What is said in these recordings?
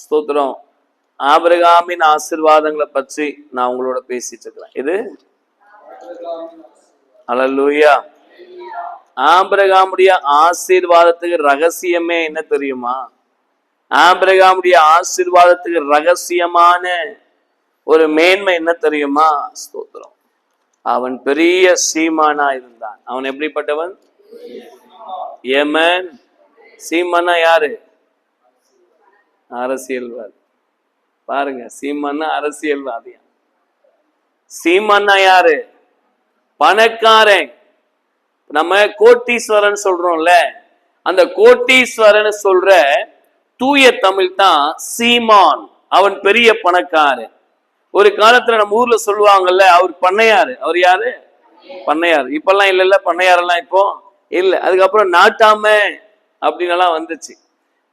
ஸ்தோத்திரம். ஆபிரகாமின் ஆசீர்வாதங்களை பற்றி நான் உங்களோட பேசிட்டு இருக்கிறேன். இது அல்லேலூயா. ஆபிரகாமுடைய ஆசீர்வாதத்துக்கு ரகசியமே என்ன தெரியுமா? ஆபிரகாமுடைய ஆசீர்வாதத்துக்கு ரகசியமான ஒரு மேன்மை என்ன தெரியுமா? ஸ்தோத்திரம். அவன் பெரிய சீமானா இருந்தான். அவன் எப்படிப்பட்டவன்? ஏமன். சீமானா யாரு? அரசியல்வாதி. பாருங்க, சீமானா அரசியல்வாதியா. சீமானா யாரு? பணக்காரன். நம்ம கோட்டீஸ்வரன் சொல்றோம்ல, அந்த கோட்டீஸ்வரன் சொல்ற தூய தமிழ் தான் சீமான். அவன் பெரிய பணக்காரன். ஒரு காலத்துல நம்ம ஊர்ல சொல்லுவாங்கல்ல, அவர் பண்ணையாரு. அவர் யாரு? பண்ணையார். இப்பெல்லாம் இல்ல பண்ணையாரெல்லாம் இப்போ இல்ல. அதுக்கப்புறம் நாட்டாம அப்படின்னு எல்லாம் வந்துச்சு.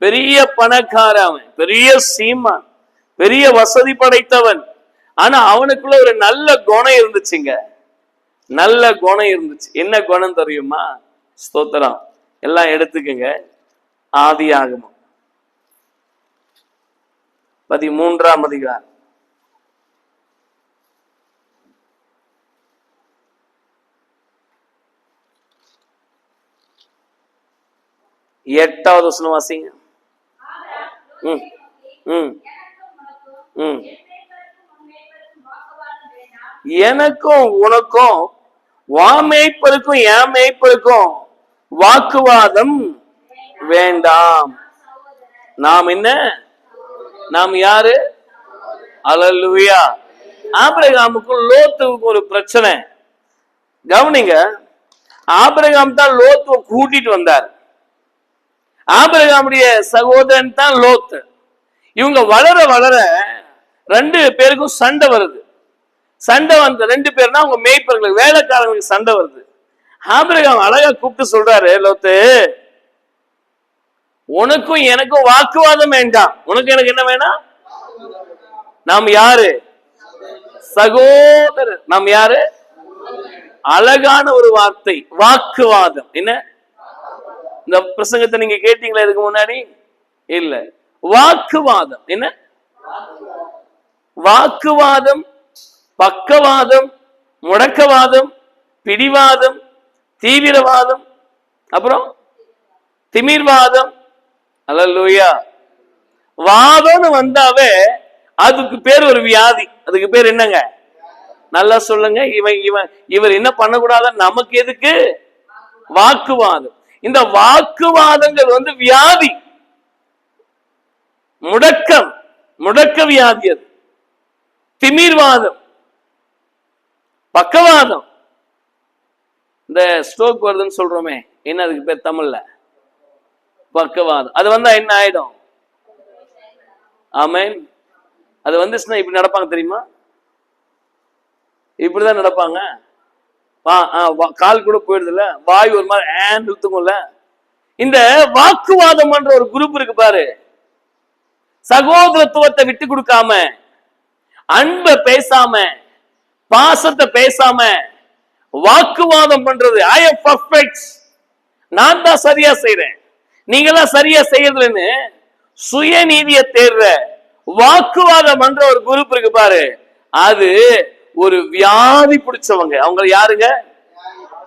பெரிய பணக்காரன் அவன், பெரிய சீமான், பெரிய வசதி படைத்தவன். ஆனா அவனுக்குள்ள ஒரு நல்ல குணம் இருந்துச்சுங்க. நல்ல குணம் இருந்துச்சு. என்ன குணம் தெரியுமா? ஸ்தோத்திரம். எல்லாம் எடுத்துக்கங்க. ஆதியாகமம் 13ஆம் அதிகாரம் 8வது வசனம் வாசிங்க. எனக்கும் உனக்கும் வாமேய்ப்பருக்கும் என் மேய்ப்பருக்கும் வாக்குவாதம் வேண்டாம். நாம் என்ன? நாம் யாரு? அல்லேலூயா. ஆபிரகாமுக்கும் லோத்துக்கும் ஒரு பிரச்சனை. கவனிங்க, ஆபிரகாம் தான் லோத்துவை கூட்டிட்டு வந்தார். ஆபிரகாமுடைய சகோதரன் தான் லோத்து. இவங்க வளர வளர 2 பேருக்கும் சண்டை வருது. சண்டை வந்த 2 பேர்னா அவங்க மேய்ப்பர்களுக்கு, வேலைக்காரங்களுக்கு சண்டை வருது. ஆபிரகாம் அழகா கூப்பிட்டு சொல்றாரு, லோத்து, உனக்கும் எனக்கும் வாக்குவாதம் வேண்டாம். உனக்கு எனக்கு என்ன வேணாம்? நாம் யாரு? சகோதரர். நாம் யாரு? அழகான ஒரு வார்த்தை, வாக்குவாதம். என்ன இந்த பிரசங்கத்தை நீங்க கேட்டீங்களா இதுக்கு முன்னாடி? இல்ல. வாக்குவாதம் என்ன? வாக்குவாதம், பக்கவாதம், முடக்கவாதம், பிடிவாதம், தீவிரவாதம், அப்புறம் திமிர்வாதம். அல்லேலூயா. வாதம்னு வந்தாவே அதுக்கு பேர் ஒரு வியாதி. அதுக்கு பேர் என்னங்க? நல்லா சொல்லுங்க. இவர் என்ன பண்ணக்கூடாது? நமக்கு எதுக்கு வாக்குவாதம்? இந்த வாக்குவாதங்கள் வியாதி, முடக்கம், முடக்க வியாதி. அது திமிர்வாதம், பக்கவாதம். இந்த ஸ்ட்ரோக் வருதுன்னு சொல்றோமே, என்ன அதுக்கு பேர் தமிழ்ல? பக்கவாதம். அது வந்தா என்ன ஆயிடும்? ஆமென். அது வந்துச்சுன்னா இப்படி நடப்பாங்க தெரியுமா? இப்படிதான் நடப்பாங்க. கால் கூட போயிடுது இல்ல, வாய் ஒரு மாதிரி இழுத்துக்கும்ல. இந்த வாக்குவாதம் என்ற ஒரு குரூப் இருக்கு பாரு. சகோதரத்துவத்தை விட்டு கொடுக்காம, அன்பை பேசாம, பாசத்தை பேசாம வாக்குவாதம் பண்றது. ஐ அம் பர்ஃபெக்ட், நான் தான் சரியா செய்யறேன், நீங்களாம் சரியா செய்யறதுன்னு சுயநீதியை தேர்ற வாக்குவாதம் பண்ற ஒரு குரூப் இருக்கு பாரு. அது ஒரு வியாதி பிடிச்சவங்க. அவங்க யாருங்க?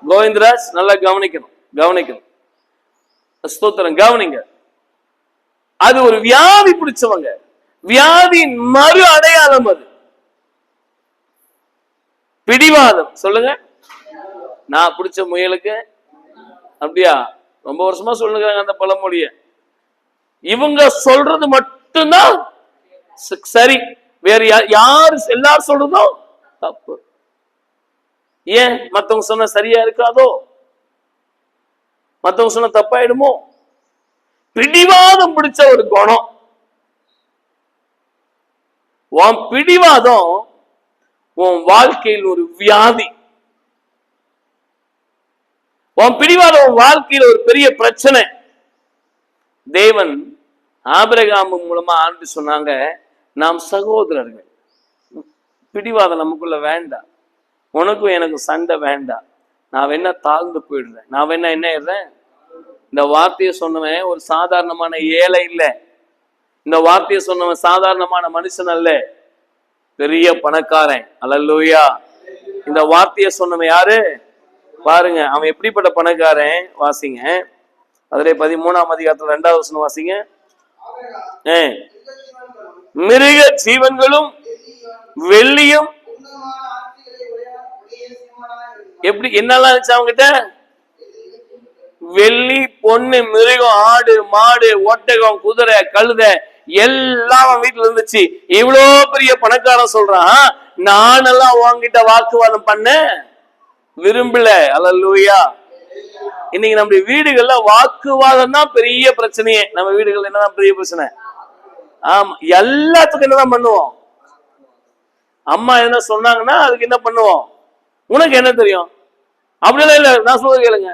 கோவிந்தராஜ், நல்லா கவனிக்கணும், கவனிக்கணும். ஸ்தோத்திரம், கவனிங்க. அது ஒரு வியாதி பிடிச்சவங்க. வியாதியின் மறு அடையாளம் அது. பிடிவாதம். சொல்லுங்க. நான் பிடிச்ச முயலுக்கு அப்படியா? ரொம்ப வருஷமா சொல்லுங்க அந்த பழமொழிய. இவங்க சொல்றது மட்டும்தான் சரி, வேற யாரு எல்லாரும் சொல்றதோ தப்பு. ஏன்? மத்தவங்க சொன்ன சரியா இருக்காதோ? மத்தவங்க சொன்ன தப்பாயிடுமோ? பிடிவாதம் பிடிச்ச ஒரு குணம். உன் பிடிவாதம் உன் வாழ்க்கையில் ஒரு வியாதி. உன் பிடிவாதம் உன் வாழ்க்கையில் ஒரு பெரிய பிரச்சனை. தேவன் ஆபிரகாம் மூலமா ஆண்டு சொன்னாங்க, நாம் சகோதரர்கள். பிடிவாதம் நமக்குள்ள வேண்டாம். உனக்கும் எனக்கு சண்டை வேண்டாம். நான் வேணா தாழ்ந்து போயிடுறேன். நான் வேணா என்ன ஆயிடுறேன்? இந்த வார்த்தையை சொன்னவன் ஒரு சாதாரணமான ஏழை இல்லை. இந்த வார்த்தையை சொன்னவன் சாதாரணமான மனுஷன் அல்ல, பெரிய பணக்காரன். அல்லேலூயா. இந்த வார்த்தையை சொன்னவன் யாரு பாருங்க, அவன் எப்படிப்பட்ட பணக்காரன். வாசிங்க அதிலே 13ஆம் அதிகாரத்துல 2வது வசனம் வாசிங்க. மிருக ஜீவன்களும் வெள்ளியும் எப்படி என்னெல்லாம் இருந்துச்சு அவங்கிட்ட? வெள்ளி, பொண்ணு, மிருகம், ஆடு, மாடு, ஒட்டகம், குதிரை, கழுத எல்லாம் வீட்டுல இருந்துச்சு. இவ்வளோ பெரிய பணக்காரன் சொல்றான், நானெல்லாம் உங்ககிட்ட வாக்குவாதம் பண்ண விரும்பல. அல்லேலூயா. இன்னைக்கு நம்முடைய வீடுகள்ல வாக்குவாதம் தான் பெரிய பிரச்சனையே. நம்ம வீடுகள்ல என்னதான் பெரிய பிரச்சனை? ஆமா, எல்லாத்துக்கும் என்னதான் பண்ணுவோம்? அம்மா என்ன சொன்னாங்கன்னா அதுக்கு என்ன பண்ணுவோம்? உனக்கு என்ன தெரியும்? அப்படிலாம் இல்ல. நான் சொல்றது கேளுங்க.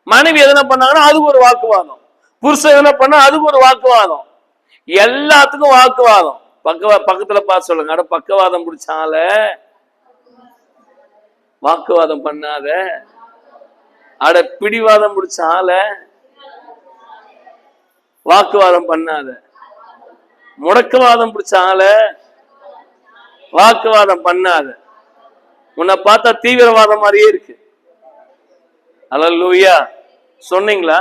மனைவி எதனா பண்ணாங்கன்னா அதுக்கு ஒரு வாக்குவாதம், புருஷன் எதனா பண்ணா அதுக்கு ஒரு வாக்குவாதம், எல்லாத்துக்கும் வாக்குவாதம். பக்கத்துல பார்த்து சொல்லுங்க, அட பக்கவாதம் பிடிச்சால வாக்குவாதம் பண்ணாத, அட பிடிவாதம் பிடிச்சால வாக்குவாதம் பண்ணாத, முடக்கவாதம் பிடிச்சால வாக்குவாதம் பண்ணாத. உன்னை பார்த்தா தீவிரவாதம் மாதிரியே இருக்கு. அல்லேலூயா. சொன்னீங்களா?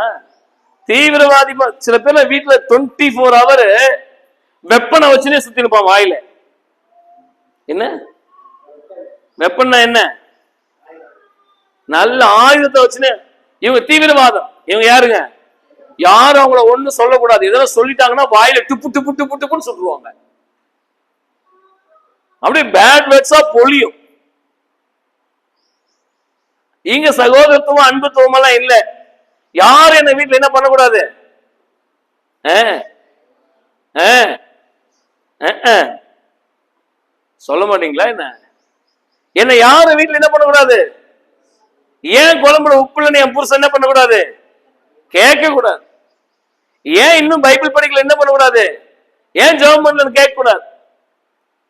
தீவிரவாதி. சில பேர் வீட்டுல 24 ஹவர் வெப்பனை வச்சுனே சுத்தி இருப்பான் வாயில. என்ன வெப்பன்னா? என்ன நல்ல ஆயுதத்தை வச்சுன்னு. இவங்க தீவிரவாதம். இவங்க யாருங்க? யாரும் அவங்கள ஒண்ணு சொல்லக்கூடாது. இதெல்லாம் சொல்லிட்டாங்கன்னா வாயில டுப்பு டுப்பு டுப்பு டுப்புன்னு சுட்டுருவாங்க. அப்படியே பேட் வேர்ட்ஸா பொழியும். இங்க சகோதரத்துவம் அன்புத்துவம் எல்லாம் இல்ல. யாரும் என்ன வீட்டுல என்ன பண்ணக்கூடாது? சொல்ல மாட்டீங்களா? என்ன யாரும் வீட்டுல என்ன பண்ணக்கூடாது? ஏன் குழம்புல உப்புலன்னு என் புருஷன் என்ன பண்ணக்கூடாது? கேட்க கூடாது. ஏன் இன்னும் பைபிள் படிக்கல என்ன பண்ணக்கூடாது? ஏன் ஜெபம் பண்ணலன்னு கேட்க கூடாது.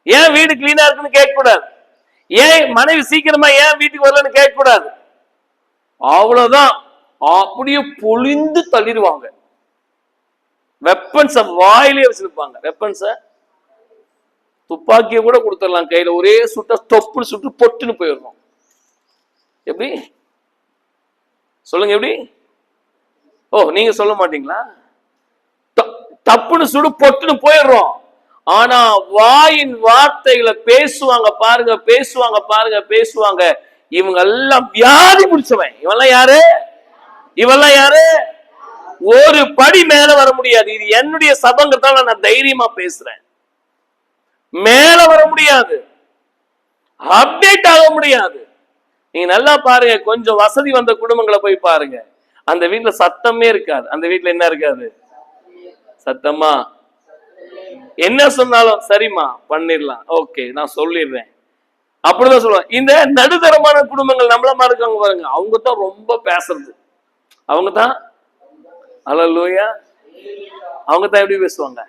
ஏன் வீடு கிளீனா இருக்குன்னு கேட்க கூடாது. ஏன் மனைவி சீக்கிரமா ஏன் வீட்டுக்கு வரலன்னு கேட்க கூடாது. அவ்வளவுதான். அப்படியே பொழிந்து தள்ளிடுவாங்க. வெப்பன்ஸ வாயிலே வச்சிருப்பாங்க. வெப்பன்ஸ துப்பாக்கிய கூட கொடுத்துடலாம் கையில. ஒரே சுட்ட தொப்புன்னு சுட்டு பொட்டுன்னு போயிடணும். எப்படி சொல்லுங்க? எப்படி? ஓ, நீங்க சொல்ல மாட்டீங்களா? தப்புன்னு சுடு பொட்டுன்னு போயிடுறோம். ஆனா வாயின் வார்த்தைகளை பேசுவாங்க பாருங்க, பேசுவாங்க பாருங்க, பேசுவாங்க. இவங்க எல்லாம் வியாதி பிடிச்சவன். இவெல்லாம் யாரு? இவெல்லாம் யாரு? ஒரு படி மேல வர முடியாது. இது என்னுடைய சபங்கிறதால நான் தைரியமா பேசுறேன். மேல வர முடியாது, அப்டேட் ஆக முடியாது. நீங்க நல்லா பாருங்க, கொஞ்சம் வசதி வந்த குடும்பங்களை போய் பாருங்க. அந்த வீட்டுல சத்தமே இருக்காது. அந்த வீட்டுல என்ன இருக்காது? சத்தமா என்ன சொன்னாலும் சரிம்மா பண்ணிடலாம், ஓகே நான் சொல்லிடுறேன், அப்படிதான் சொல்லுவாங்க. இந்த நடுத்தரமான குடும்பங்கள் நம்மள மாதிரி இருக்காங்க பாருங்க, அவங்க தான் ரொம்ப பேசுறது. அவங்க தான் அல்லேலூயா, அவங்க தான் எப்படி பேசுவாங்க?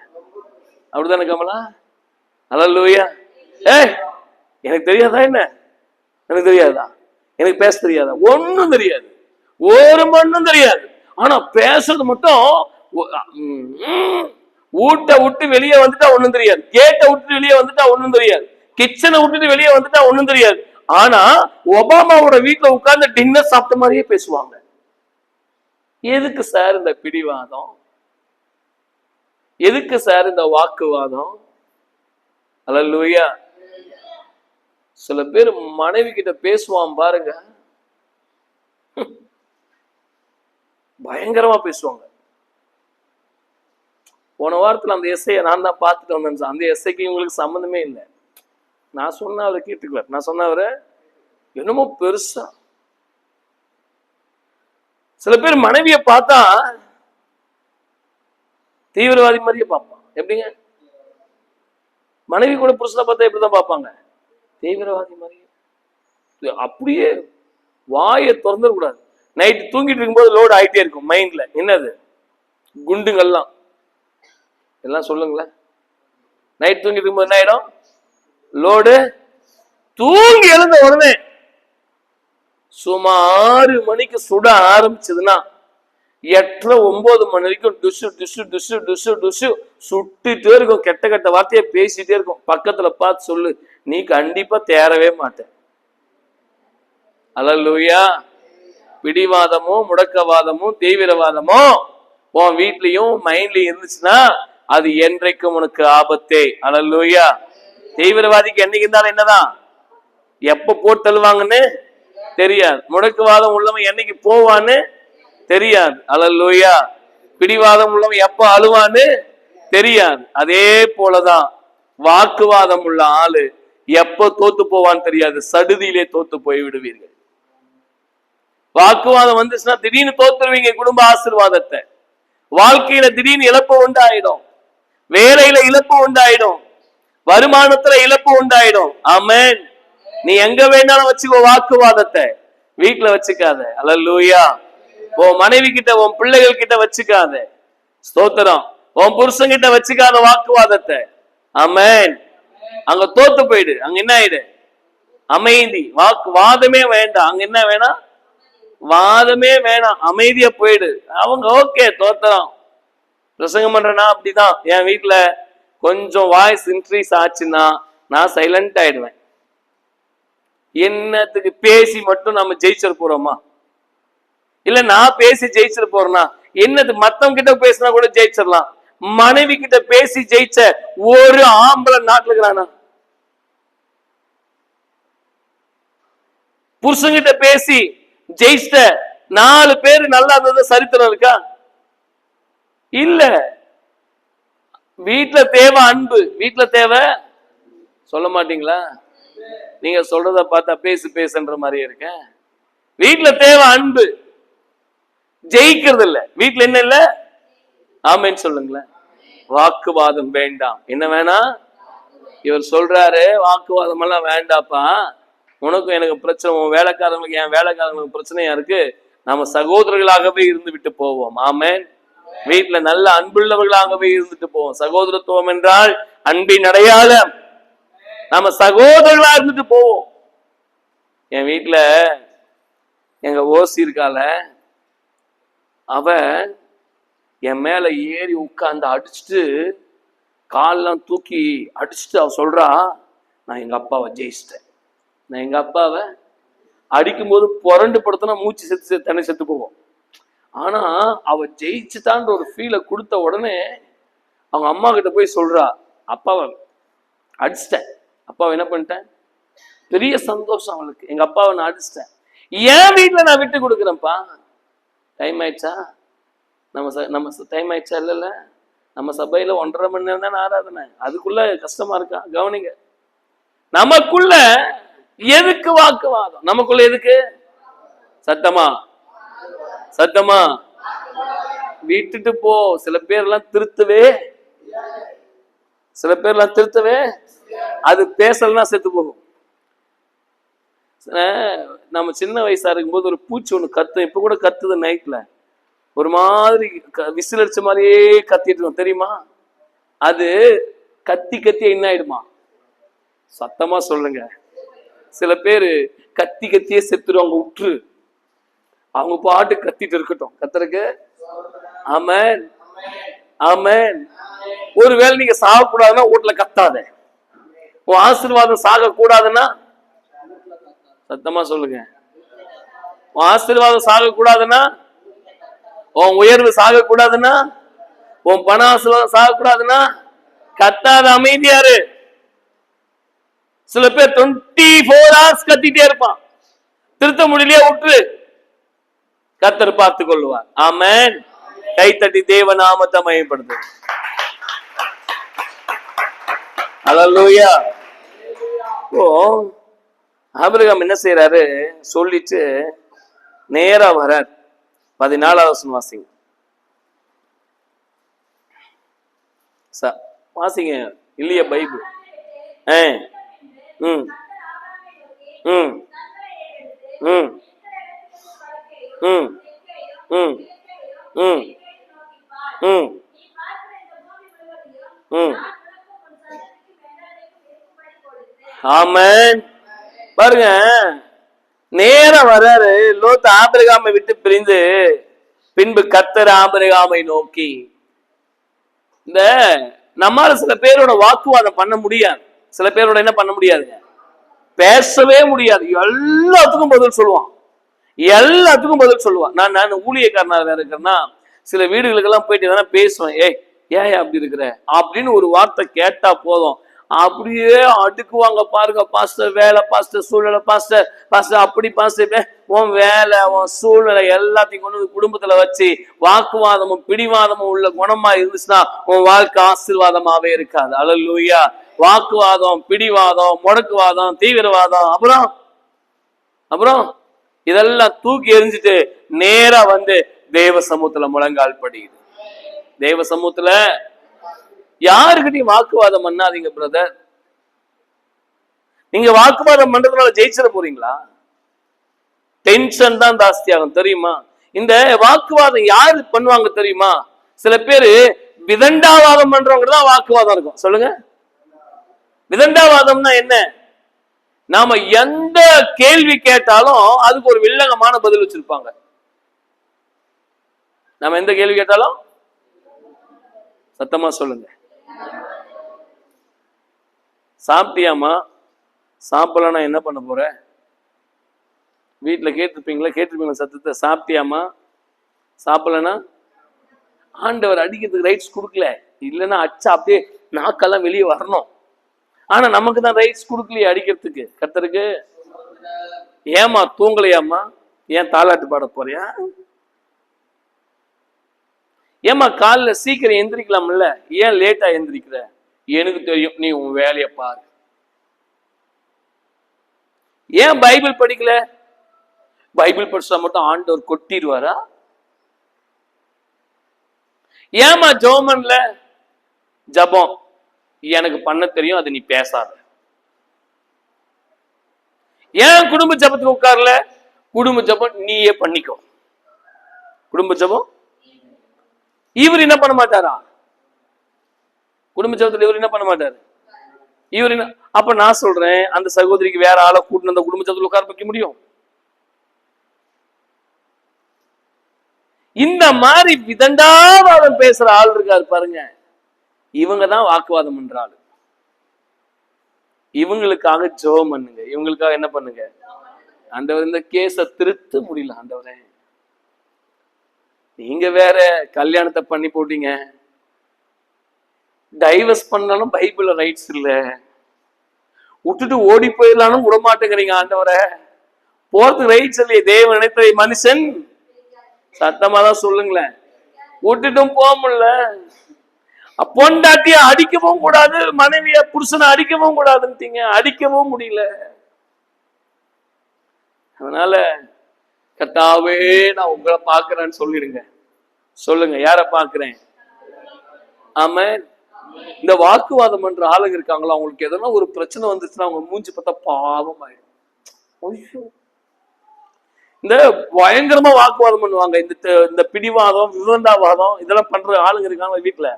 அப்படித்தானே கமலா? அல்லேலூயா. எனக்கு தெரியாதா? என்ன எனக்கு தெரியாதா? எனக்கு பேச தெரியாதா? ஒன்னும் தெரியாது, ஒரு மண்ணும் தெரியாது. ஆனா பேசுறது மட்டும். ஊட்ட விட்டு வெளியே வந்துட்டா ஒண்ணும் தெரியாது, கேட்டை விட்டு வெளியே வந்துட்டா ஒண்ணும் தெரியாது, கிச்சனை விட்டுட்டு வெளியே வந்துட்டா ஒண்ணும் தெரியாது. ஆனா ஒபாமாவோட வீட்டுல உட்கார்ந்து டின்னர் சாப்பிட்ட மாதிரியே பேசுவாங்க. எதுக்கு சார் இந்த பிடிவாதம்? எதுக்கு சார் இந்த வாக்குவாதம்? அல்லேலூயா. சில பேர் மனைவி கிட்ட பேசுவான் பாருங்க, பயங்கரமா பேசுவாங்க. போன வாரத்துல அந்த எஸ்ஐய நான் தான் பார்த்துட்டு வந்தேன். அந்த எஸ்ஐக்கு இவங்களுக்கு சம்மந்தமே இல்லை. நான் சொன்ன அவரை கேட்டுக்குவார். நான் சொன்ன அவரை என்னமோ பெருசா. சில பேர் மனைவிய பார்த்தா தீவிரவாதி மாதிரியே பார்ப்பான். எப்படிங்க? மனைவி கூட புருஷனை பார்த்தா எப்படிதான் பார்ப்பாங்க? தீவிரவாதி மாதிரியே. அப்படியே வாயை திறந்துடக்கூடாது. நைட்டு தூங்கிட்டு இருக்கும்போது லோடு ஆகிட்டே இருக்கும் மைண்ட்ல. என்னது? குண்டுங்கள்லாம் எல்லாம் சொல்லுங்களேன். நைட் தூங்கிட்டு இருக்கும்போது என்ன ஆயிடும்? லோடு. தூங்கி எழுந்த உடனே சும்மா 6 மணிக்கு சுட ஆரம்பிச்சதுன்னா 8:30 9 மணி வரைக்கும் டுஷு டுஷு டுஷு டுஷு டுஷு சுட்டுட்டே இருக்கும். கெட்ட கெட்ட வார்த்தையை பேசிட்டே இருக்கும். பக்கத்துல பார்த்து சொல்லு, நீ கண்டிப்பா தேரவே மாட்ட. அல்லேலூயா. பிடிவாதமோ முடக்கவாதமோ தீவிரவாதமோ உன் வீட்லயும் மைண்ட்லயும் இருந்துச்சுன்னா அது என்றைக்கும் உனக்கு ஆபத்தே. அல்லேலூயா. தீவிரவாதிக்கு என்னைக்கு இருந்தாலும் என்னதான், எப்ப போட்டு தள்ளுவாங்கன்னு தெரியாது. முடக்கவாதம் உள்ளவன் என்னைக்கு போவான்னு தெரியாது. அல்லேலூயா. பிடிவாதம் உள்ளவன் எப்ப அழுவான்னு தெரியாது. அதே போலதான் வாக்குவாதம் உள்ள ஆளு எப்ப தோத்து போவான்னு தெரியாது. சடுதியிலே தோத்து போய் விடுவீர்கள். வாக்குவாதம் வந்துச்சுன்னா திடீர்னு தோத்துருவீங்க குடும்ப ஆசீர்வாதத்தை. வாழ்க்கையில திடீர்னு இழப்பு உண்டாயிடும், வேலையில இழப்பு உண்டாயிடும், வருமானத்துல இழப்பு உண்டாயிடும். ஆமென். நீ எங்க வேணாலும் வச்சுக்கோ வாக்குவாதத்தை, வீட்டுல வச்சுக்காத. அல்லேலூயா. உன் மனைவி கிட்ட உன் பிள்ளைகள் கிட்ட வச்சுக்காத. ஸ்தோத்திரம். உன் புருஷன் கிட்ட வச்சுக்காத வாக்குவாதத்தை. ஆமென். அங்க தோத்து போயிடு. அங்க என்ன ஆயிடு? அமைதி. வாக்குவாதமே வேண்டாம். அங்க என்ன வேணாம்? வாதமே வேணாம். அமைதியா போயிடு. அவங்க ஓகே தோத்திரம். பிரசங்கம் பண்றேன்னா அப்படிதான். என் வீட்டுல கொஞ்சம் வாய்ஸ் இன்க்ரீஸ் ஆச்சுன்னா நான் சைலண்ட் ஆயிடுவேன். என்னத்துக்கு பேசி மட்டும் நம்ம ஜெயிச்சிட போறோமா? இல்ல நான் பேசி ஜெயிச்சிட போறேன்னா என்னது? மத்தவங்க கிட்ட பேசினா கூட ஜெயிச்சிடலாம். மனைவி கிட்ட பேசி ஜெயிச்ச ஒரு ஆம்பளை நாட்டுல இருக்கிறானா? புருஷங்கிட்ட பேசி ஜெயிச்சிட்ட 4 பேர் நல்லா இருந்தது சரித்திரம் இருக்கா? இல்ல. வீட்டுல தேவை அன்பு. வீட்டுல தேவை சொல்ல மாட்டீங்களா? நீங்க சொல்றத பார்த்தா பேசு பேசுன்ற மாதிரி இருக்க. வீட்டுல தேவை அன்பு, ஜெயிக்கிறது இல்ல. வீட்டுல என்ன இல்ல? ஆமென் சொல்லுங்களேன். வாக்குவாதம் வேண்டாம். என்ன வேணாம்? இவர் சொல்றாரு வாக்குவாதம் எல்லாம் வேண்டாப்பா, உனக்கும் எனக்கு பிரச்சனை, உன் வேலைக்காரங்களுக்கு என் வேலைக்காரங்களுக்கு பிரச்சனையா இருக்கு, நம்ம சகோதரர்களாகவே இருந்து விட்டு போவோம். ஆமென். வீட்டுல நல்ல அன்புள்ளவர்களாகவே இருந்துட்டு போவோம். சகோதரத்துவம் என்றால் அன்பின் அடையாளம். நம்ம சகோதரர்களா இருந்துட்டு போவோம். என் வீட்டுல எங்க ஓசி இருக்கால, அவ என் மேல ஏறி உட்கார்ந்து அடிச்சுட்டு காலெல்லாம் தூக்கி அடிச்சுட்டு அவ சொல்றா, நான் எங்க அப்பாவை ஜெயிச்சிட்டேன். நான் எங்க அப்பாவை அடிக்கும்போது புரண்டு படுத்தினா மூச்சு செத்து தண்ணி செத்து போவோம். ஆனா அவ ஜெயிச்சுட்டான்ற ஒரு ஃபீலை கொடுத்த உடனே அவங்க அம்மா கிட்ட போய் சொல்றா, அப்பாவை அடிச்சிட்டேன், அப்பாவை என்ன பண்ணிட்டேன். பெரிய சந்தோஷம் அவளுக்கு. எங்க அப்பாவை நான் அடிச்சிட்டேன். என் வீட்டுல நான் விட்டு கொடுக்குறேன்ப்பா. டைம் ஆயிடுச்சா? நம்ம டைம் ஆயிடுச்சா? இல்ல நம்ம சபையில 1.5 மணி நேரம் தானே ஆராதனை. அதுக்குள்ள கஷ்டமா இருக்கா? கவனிங்க. நமக்குள்ள எதுக்கு வாக்குவாதம்? நமக்குள்ள எதுக்கு? சத்தமா சத்தமா விட்டுட்டு போ. சில பேர்லாம் திருத்தவே அது பேசலன்னா செத்து போகும். நம்ம சின்ன வயசா இருக்கும்போது ஒரு பூச்சி ஒண்ணு கத்தும். இப்ப கூட கத்துது நைட்ல. ஒரு மாதிரி விசில் அடிச்ச மாதிரியே கத்திட்டு இருக்கோம் தெரியுமா? அது கத்தி கத்தி என்ன ஆயிடுமா? சத்தமா சொல்லுங்க. சில பேரு கத்தி கத்தியே செத்துருவாங்க. விட்டுரு, அவங்க பாட்டு கத்திட்டு இருக்கட்டும். கத்துறக்கு. ஆமென் ஆமென். ஒருவேளை நீங்க சாகக்கூடாதுன்னா வீட்டுல கத்தாத. உன் ஆசீர்வாதம் சாக கூடாதுன்னா சத்தமா சொல்லுங்க. உன் ஆசீர்வாதம் சாக கூடாதுன்னா, உன் உயர்வு சாக கூடாதுன்னா, உன் பண ஆசீர்வாதம் சாக கூடாதுன்னா கத்தாத. அமைதியாரு. சில பேர் 24 hours கத்திட்டே இருப்பான். திருத்த முடியலையே விட்டுரு, கர்த்தர் பார்த்து கொள்வார். ஆமென். கைத்தட்டி தேவ நாமத்தை மகிமைப்படுத்து. அல்லேலூயா. ஓ ஆபிரகாம் என்ன செய்யறாரு? சொல்லிட்டு நேரா வரார். 14வது வசனம் வாசிங்க. வாசிங்க இல்லையா பைபிள்? ம் ம் ம் ம் ம் ம் ம் ம். ஆமென். பாருங்க, நேரம் வர்றாரு. லோத்து ஆபிரகாமை விட்டு பிரிந்து பின்பு கர்த்தர் ஆபிரகாமை நோக்கி, இந்த நம்மால சில பேரோட வாக்குவாதம் பண்ண முடியாது. சில பேரோட என்ன பண்ண முடியாதுங்க, பேசவே முடியாது. எல்லாத்துக்கும் பதில் சொல்லுவான், எல்லாத்துக்கும் பதில் சொல்லுவான். நான் ஊழியக்காரனா வேற இருக்கிறேன்னா சில வீடுகளுக்கெல்லாம் போயிட்டு எதனா பேசுவேன். ஏன் அப்படி இருக்கிற அப்படின்னு ஒரு வார்த்தை கேட்டா போதும், அப்படியே அடுக்குவாங்க பாருங்க. பாஸ்டர் வேலை, பாஸ்டர் சூழ்நிலை, பாஸ்டர் பாஸ்டர் அப்படி பாஸ்டர் உன் வேலை உன் சூழ்நிலை எல்லாத்தையும் கொண்டு குடும்பத்துல வச்சு வாக்குவாதமும் பிடிவாதமும் உள்ள குணமா இருந்துச்சுன்னா உன் வாழ்க்கை ஆசீர்வாதமாவே இருக்காது. அல்லேலூயா. வாக்குவாதம், பிடிவாதம், முடக்குவாதம், தீவிரவாதம், அப்புறம் இதெல்லாம் தூக்கி எறிஞ்சிட்டு நேரா வந்து தேவ சமூகத்துல முழங்கால் படிக்குது. தேவ சமூகத்துல யாருக்கிட்டையும் வாக்குவாதம் பண்ணாதீங்க பிரதர். நீங்க வாக்குவாதம் பண்றதுனால ஜெயிச்சிட போறீங்களா? டென்ஷன் தான் ஜாஸ்தியாகும் தெரியுமா? இந்த வாக்குவாதம் யாரு பண்ணுவாங்க தெரியுமா? சில பேரு விதண்டாவாதம் பண்றவங்க தான் வாக்குவாதம் இருக்கும். சொல்லுங்க, விதண்டாவாதம்னா என்ன? நாம எந்த கேள்வி கேட்டாலும் அதுக்கு ஒரு வில்லங்கமான பதில் வச்சிருப்பாங்க. நாம எந்த கேள்வி கேட்டாலும் சத்தமா சொல்லுங்க, சாப்பிட்டியாமா? சாப்பிடலன்னா என்ன பண்ண போற? வீட்டுல கேட்டிருப்பீங்களா சத்தத்தை, சாப்பிட்டியாமா? சாப்பிடலன்னா ஆண்டவர் அடிக்கிறதுக்கு ரைட்ஸ் கொடுக்கல. இல்லைன்னா அச்சா அப்படியே நாக்கெல்லாம் வெளியே வரணும். ஆனா நமக்கு தான் ரைட்ஸ் கொடுக்கலையே அடிக்கிறதுக்கு. கர்த்தருக்கு ஏமா தூங்கலையாமா? ஏன் தாலாட்டு பாட போறியா? ஏமா காலைல சீக்கிரம் எந்திரிக்கலாம்ல, ஏன் லேட்டா எந்திரிக்கிற? எனக்கு தெரியும், நீ உன் வேலையை பாரு. ஏன் பைபிள் படிக்கல? பைபிள் படிச்சா மட்டும் ஆண்டவர் கொட்டிடுவாரா? ஏமா ஜோமன்ல ஜபம் எனக்கு பண்ண தெரியும், அது நீ பேசாத. ஏன் குடும்ப ஜபத்துக்கு உட்கார்ல? குடும்ப ஜபம் நீயே பண்ணிக்கோ. குடும்ப ஜபம் இவர் என்ன பண்ண மாட்டாரா? குடும்ப ஜபத்துல இவர் என்ன பண்ண மாட்டாரு? இவர் என்ன? அப்ப நான் சொல்றேன், அந்த சகோதரிக்கு வேற ஆளை கூட்டின அந்த குடும்ப ஜபத்துல உட்கார வைக்க முடியும்? இந்த மாதிரி விதண்டாவாதம் பேசுற ஆள் இருக்காரு பாருங்க, இவங்க தான் வாக்குவாதம் பண்றாள். இவங்களுக்காக ஜெபம் பண்ணுங்க. இவங்களுக்காக என்ன பண்ணுங்க? ஆண்டவர் இந்த கேஸ திருத்த முடியல ஆண்டவரே. நீங்க வேற கல்யாணத்தை பண்ணி போட்டீங்க, டைவர்ஸ் பண்ணாலும் பைபிள்ல ரைட்ஸ் இல்ல, விட்டுட்டு ஓடி போயிடலாலும் விட மாட்டேங்கிறீங்க ஆண்டவரை. போறதுக்கு ரைட்ஸ் இல்லையே. தேவன் நினைத்த மனுஷன் சத்தமா தான் சொல்லுங்களேன். விட்டுட்டும் போக முடியல. பொண்டாட்டிய அடிக்கவும் கூடாது, மனைவிய புருஷனை அடிக்கவும் கூடாதுன்னு அடிக்கவும் முடியல. அதனால கர்த்தாவே நான் உங்களை பாக்குறேன்னு சொல்லிடுங்க. சொல்லுங்க, யார பாக்குறேன்? ஆமென். இந்த வாக்குவாதம் பண்ற ஆளுங்க இருக்காங்களா, அவங்களுக்கு எதனா ஒரு பிரச்சனை வந்துச்சுன்னா அவங்க மூஞ்சி பார்த்தா பாவம் ஆயிடும். இந்த பயங்கரமா வாக்குவாதம் பண்ணுவாங்க. இந்த பிடிவாதம், விவந்தாவாதம் இதெல்லாம் பண்ற ஆளுங்க இருக்காங்க வீட்டுல.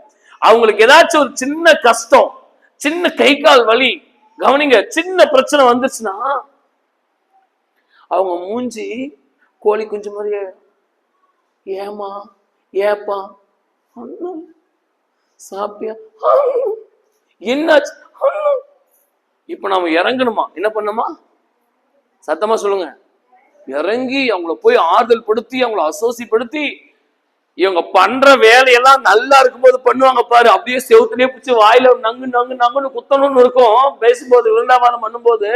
அவங்களுக்கு ஏதாச்சும் ஒரு சின்ன கஷ்டம், சின்ன கை கால் வலி, கவனிங்க, சின்ன பிரச்சனை வந்துச்சுன்னா அவங்க மூஞ்சி கோழி குஞ்சு மாதிரியே. ஏமா, ஏப்பா, சாப்பிட்டியா, என்னாச்சு? இப்ப நாம இறங்கணுமா? என்ன பண்ணுமா? சத்தமா சொல்லுங்க. இறங்கி அவங்கள போய் ஆறுதல் படுத்தி, அவங்கள அசோசிப்படுத்தி, இவங்க பண்ற வேலையெல்லாம் நல்லா இருக்கும்போது பண்ணுவாங்க பாரு, அப்படியே செவுத்துலயே பிடிச்சி வாயில நங்கு நங்கு நங்குன்னு குத்தணும்னு இருக்கும் பேசும்போது, விருந்தாவாதம் பண்ணும்போது.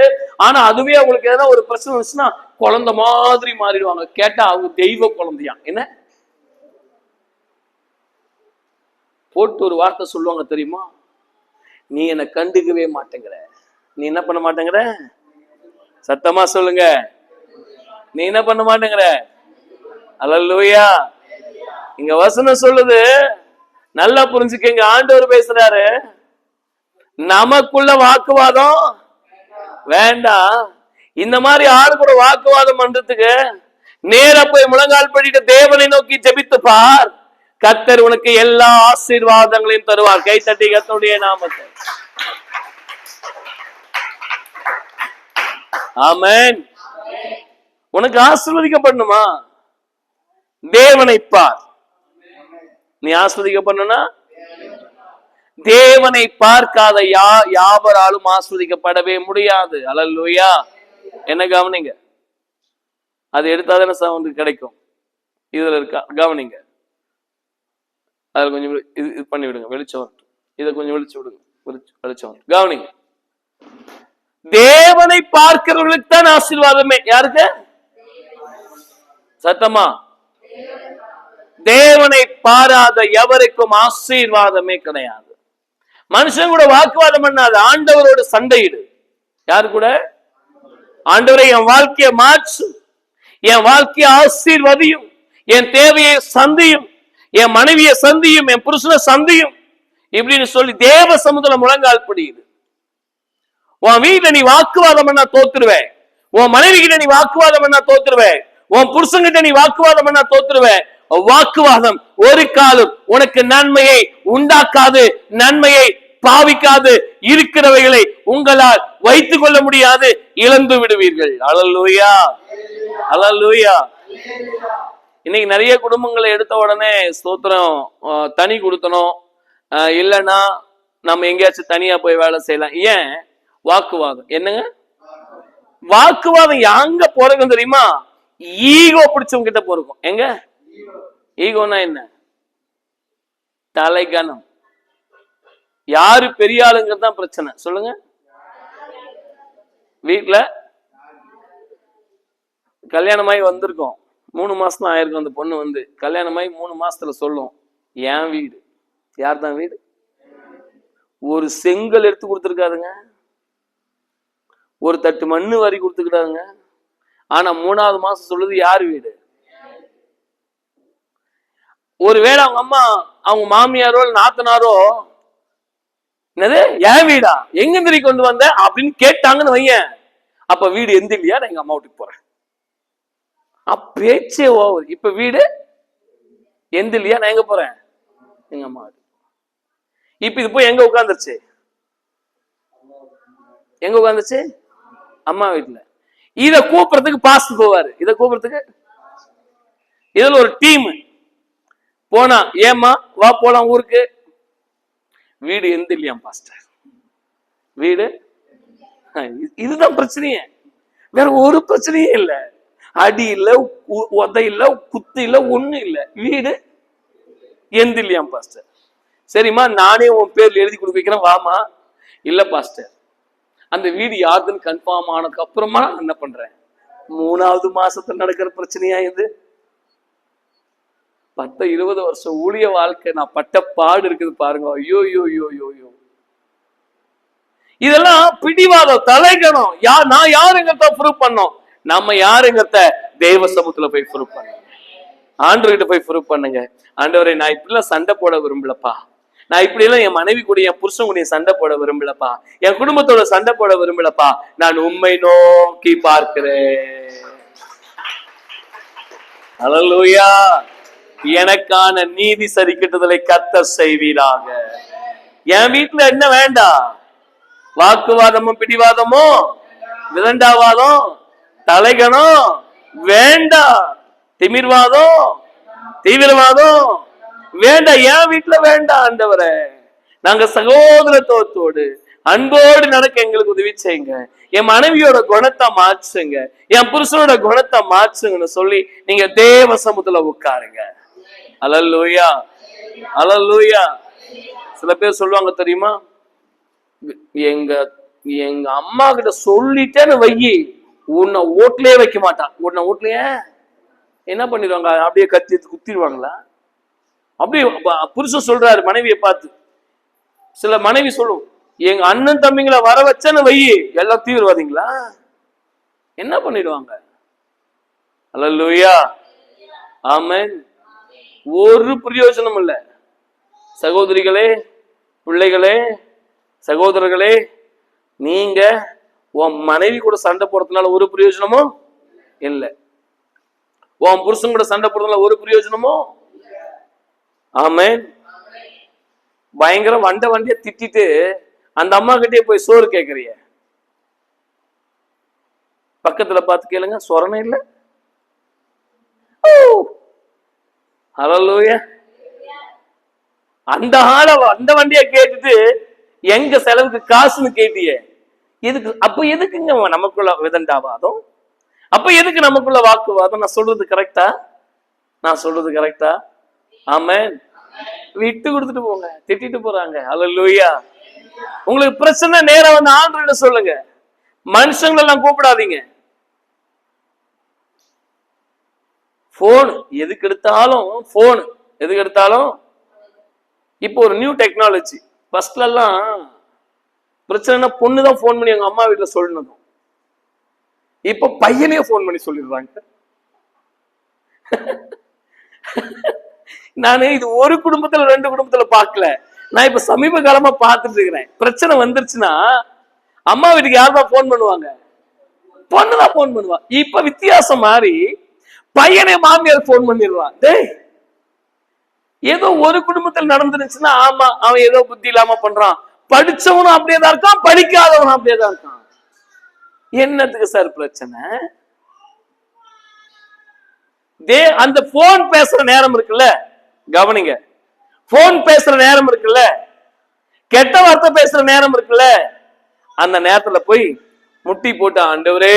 ஆனா அதுவே அவங்களுக்கு எதனா ஒரு பிரச்சனை வந்துச்சுன்னா குழந்தை மாதிரி மாறிடுவாங்க. கேட்டா அவங்க தெய்வ குழந்தையா. என்ன போட்டு ஒரு வார்த்தை சொல்லுவாங்க தெரியுமா? நீ என்னை கண்டுக்கவே மாட்டேங்கிற. நீ என்ன பண்ண மாட்டேங்கிற? சத்தமா சொல்லுங்க, நீ என்ன பண்ண மாட்டேங்கிற? அல்லேலூயா. இங்க வசனம் சொல்லுது, நல்லா புரிஞ்சுக்கங்க. ஆண்டவர் பேசுறாரு, நமக்குள்ள வாக்குவாதம் வேண்டாம். இந்த மாதிரி ஆளு கூட வாக்குவாதம் பண்றதுக்கு நேரா போய் முழங்கால் படிட்டு தேவனை நோக்கி ஜெபித்து பார். கர்த்தர் உனக்கு எல்லா ஆசீர்வாதங்களையும் தருவார். கை தட்டி கர்த்தருடைய நாமத்தை. ஆமென். உனக்கு ஆசீர்வதிக்கப்படணுமா? தேவனை பார். நீ ஆஸ்வதிக்கப்படணும்னா தேவனை பார்க்காத யாவராலும் ஆஸ்வதிக்கப்படவே முடியாது. அல்லேலூயா. என்ன கவனிங்க, அது எடுத்தாதானே சவுண்ட் கிடைக்கும். இதுல இருக்கா கவனிங்க, அதுல கொஞ்சம் இது பண்ணி விடுங்க, வெளிச்சம் வரட்டும். இதை கொஞ்சம் வெளிச்சு விடுங்க, வெளிச்சம் வரட்டும். கவனிங்க, தேவனை பார்க்கிறவர்களுக்கு தான் ஆசீர்வாதமே. யாருக்கு? சத்தமா, தேவனை பாராத எவருக்கும் ஆசீர்வாதமே கிடையாது. மனுஷன் கூட வாக்குவாதம் பண்ணாத, ஆண்டவரோட சண்டையிடு. யாரு கூட? ஆண்டவரை என் வாழ்க்கையை மாற்று, என் வாழ்க்கையை ஆசீர்வதியும், என் தேவையை சந்தியும், என் மனைவியை சந்தியும், என் புருஷனை சந்தியும் இப்படின்னு சொல்லி தேவ சமூகத்துல முழங்கால் படியுது. உன் வீட்டுல நீ வாக்குவாதம் பண்ணா தோத்துருவேன், உன் மனைவி கிட்ட நீ வாக்குவாதம் பண்ணா தோத்துருவேன், உன் புருஷன்கிட்ட நீ வாக்குவாதம் பண்ணா தோத்துருவேன். வாக்குவாதம் ஒரு காலம் உனக்கு நன்மையை உண்டாக்காது, நன்மையை பாவிக்காது. இருக்கிறவைகளை உங்களால் வைத்துக் கொள்ள முடியாது, இழந்து விடுவீர்கள். அல்லேலூயா, அல்லேலூயா. இன்னைக்கு நிறைய குடும்பங்களை எடுத்த உடனே ஸ்தோத்திரம் தனி கொடுத்தனும், இல்லைன்னா நம்ம எங்கேயாச்சும் தனியா போய் வேலை செய்யலாம். ஏன்? வாக்குவாதம். என்னங்க வாக்குவாதம் எங்க போறதுன்னு தெரியுமா? ஈகோ பிடிச்சவங்க கிட்ட போறோம். எங்க ஈகோனா என்ன? தலைகணம். யாரு பெரிய ஆளுங்கிறது தான் பிரச்சனை. சொல்லுங்க. வீட்டுல கல்யாணமாயி வந்திருக்கோம், 3 மாசம் தான் ஆயிருக்கும். அந்த பொண்ணு வந்து கல்யாணமாயி 3 மாசத்துல சொல்லும், என் வீடு. யார் தான் வீடு? ஒரு செங்கல் எடுத்து கொடுத்துருக்காதுங்க, ஒரு தட்டு மண்ணு வரி கொடுத்துக்கிட்டாங்க. ஆனா 3வது மாசம் சொல்லுது யார் வீடு? ஒருவேளை அவங்க அம்மா, அவங்க மாமியாரோ நாத்தனாரோ, என்னது என் வீடா, எங்க திரி கொண்டு வந்த அப்படின்னு கேட்டாங்கன்னு வையன், அப்ப வீடு எந்த இல்லையா, நான் எங்க அம்மா வீட்டுக்கு போறேன். பேச்சே ஓவர். இப்ப வீடு எந்த இல்லையா, நான் எங்க போறேன்? எங்க அம்மா வீடு. இப்ப இது போய் எங்க உட்கார்ந்துருச்சு? எங்க உட்கார்ந்துச்சு? அம்மா வீட்டுல. இத கூப்பிடுறதுக்கு பாஸ்ட் போவாரு, இத கூப்பிடுறதுக்கு. இதுல ஒரு டீம் போனா, ஏமா வா போலாம் ஊருக்கு. வீடு எந்த இல்லையா பாஸ்டர், வீடு. இதுதான் பிரச்சனையே, வேற ஒரு பிரச்சனையே இல்ல. அடி இல்ல, உதை இல்ல, குத்து இல்ல, ஒண்ணு இல்ல. வீடு எந்த இல்லையா பாஸ்டர். சரிம்மா, நானே உன் பேர்ல எழுதி கொடுக்க வைக்கிறேன், வாமா. இல்ல பாஸ்டர், அந்த வீடு யாருன்னு கன்ஃபார்ம் ஆனதுக்கு அப்புறமா நான் என்ன பண்றேன்? 3வது மாசத்துல நடக்கிற பிரச்சனையா இது? 10-20 வருஷம் ஊழிய வாழ்க்கை நான் பட்ட பாடு இருக்குது பாருங்க. ஐயோ யோ யோ யோ யோ. இதெல்லாம் பிடிவாதம், தலைகணம். நான் யாருங்கிறத ப்ரூவ் பண்ணோம். நம்ம யாருங்கிறத தெய்வ சமூகத்துல போய் ப்ரூவ் பண்ணுங்க, ஆண்டவர்கிட்ட போய் ப்ரூவ் பண்ணுங்க. ஆண்டவரே, நான் இப்படிலாம் சண்டை போட விரும்பலப்பா, நான் இப்படி எல்லாம் என் மனைவி கூட, என் புருஷன் கூட சண்டை போட விரும்பலப்பா, என் குடும்பத்தோட சண்டை போட விரும்பலப்பா, நான் உம்மை நோக்கி பார்க்கிறேன். அல்லேலூயா. எனக்கான நீதி சரிக்கட்டுதலை கர்த்தர் செய்வீராக. என் வீட்டுல என்ன வேண்டாம்? வாக்குவாதமும் பிடிவாதமும் விதண்டாவாதம் தலைகணும் வேண்டாம், திமிர்வாதம் தீவிரவாதம் வேண்டாம், என் வீட்டுல வேண்டாம். ஆண்டவரே, நாங்க சகோதரத்தோடு அன்போடு நடக்க எங்களுக்கு உதவி செய்யுங்க. என் மனைவியோட குணத்தை மாற்றுங்க, என் புருஷனோட குணத்தை மாற்றுங்கன்னு சொல்லி நீங்க தேவ சமூகத்துல உட்காருங்க. அல்லேலூயா, அல்லேலூயா. சில பேர் சொல்லுவாங்க தெரியுமா, எங்க எங்க அம்மா கிட்ட சொல்லிட்டேன்னு வையி, உன்னை ஓட்லயே வைக்க மாட்டான். உன்னை ஓட்லயே என்ன பண்ணிடுவாங்க? அப்படியே கத்தி குத்திடுவாங்களா? அப்படியே புருஷன் சொல்றாரு மனைவியை பார்த்து. சில மனைவி சொல்லும், எங்க அண்ணன் தம்பிங்களை வர வச்சேன்னு வையி, எல்லாம் தீவிரவாதிங்களா? என்ன பண்ணிடுவாங்க? அல்லேலூயா, ஆமென். ஒரு பிரயோஜனம் இல்லை. சகோதரிகளே, பிள்ளைகளே, சகோதரர்களே, நீங்க உன் மனைவி கூட சண்டை போடுறதுனால ஒரு பிரயோஜனமும் இல்லை, உன் புருஷன் கூட சண்டை போடுறதுனால ஒரு பிரயோஜனமும். ஆமென். பயங்கர வண்டிய திட்டிட்டு அந்த அம்மா கிட்டே போய் சோறு கேட்கறிய, பக்கத்துல பார்த்து கேளுங்க, சொரணை இல்லை. ஹல்லேலூயா. அந்த ஆள அந்த வண்டியை கேட்டுட்டு எங்க செலவுக்கு காசுன்னு கேட்டியே, எதுக்கு? அப்ப எதுக்குங்க நமக்குள்ள விதண்டாவாதம்? அப்ப எதுக்கு நமக்குள்ள வாக்குவாதம்? நான் சொல்றது கரெக்டா? நான் சொல்றது கரெக்டா? ஆமென். விட்டு கொடுத்துட்டு போங்க. திட்டிட்டு போறாங்க. ஹல்லேலூயா. உங்களுக்கு பிரச்சனை நேரா வந்து ஆண்டவர்கிட்ட சொல்லுங்க. மனுஷங்களை எல்லாம் கூப்பிடாதீங்க. போன் எதுக்கு எடுத்தாலும் போன் எதுக்கு எடுத்தாலும் இப்போ ஒரு நியூ டெக்னாலஜி. ஃபர்ஸ்ட்ல எல்லாம் பிரச்சனைனா பொண்ணுதான் போன் பண்ணி எங்க அம்மா வீட்டுல சொல்லணும். இப்ப பையனே போன் பண்ணி சொல்லிடுறாங்க. நானு இது ஒரு குடும்பத்துல ரெண்டு குடும்பத்துல பாக்கல. நான் இப்ப சமீப காலமா பார்த்துட்டு இருக்கிறேன். பிரச்சனை வந்துருச்சுன்னா அம்மா வீட்டுக்கு யாருதான் போன் பண்ணுவாங்க? பொண்ணுதான் போன் பண்ணுவா. இப்ப வித்தியாசம் மாறி பையனே மாமியார் போன் பண்ணிடுவான். டேய், ஏதோ ஒரு குடும்பத்தில் நடந்துருச்சுன்னா ஆமா அவன் ஏதோ புத்தி இல்லாம பண்றான். படிச்சவனும் அப்படியேதான் இருக்கான், படிக்காதவனும் அப்படியேதான் இருக்கான். என்னத்துக்கு சார் பிரச்சனை? அந்த போன் பேசுற நேரம் இருக்குல்ல, கவனிங்க. போன் பேசுற நேரம் இருக்குல்ல, கெட்ட வார்த்தை பேசுற நேரம் இருக்குல்ல, அந்த நேரத்துல போய் முட்டி போட்டு ஆண்டவரே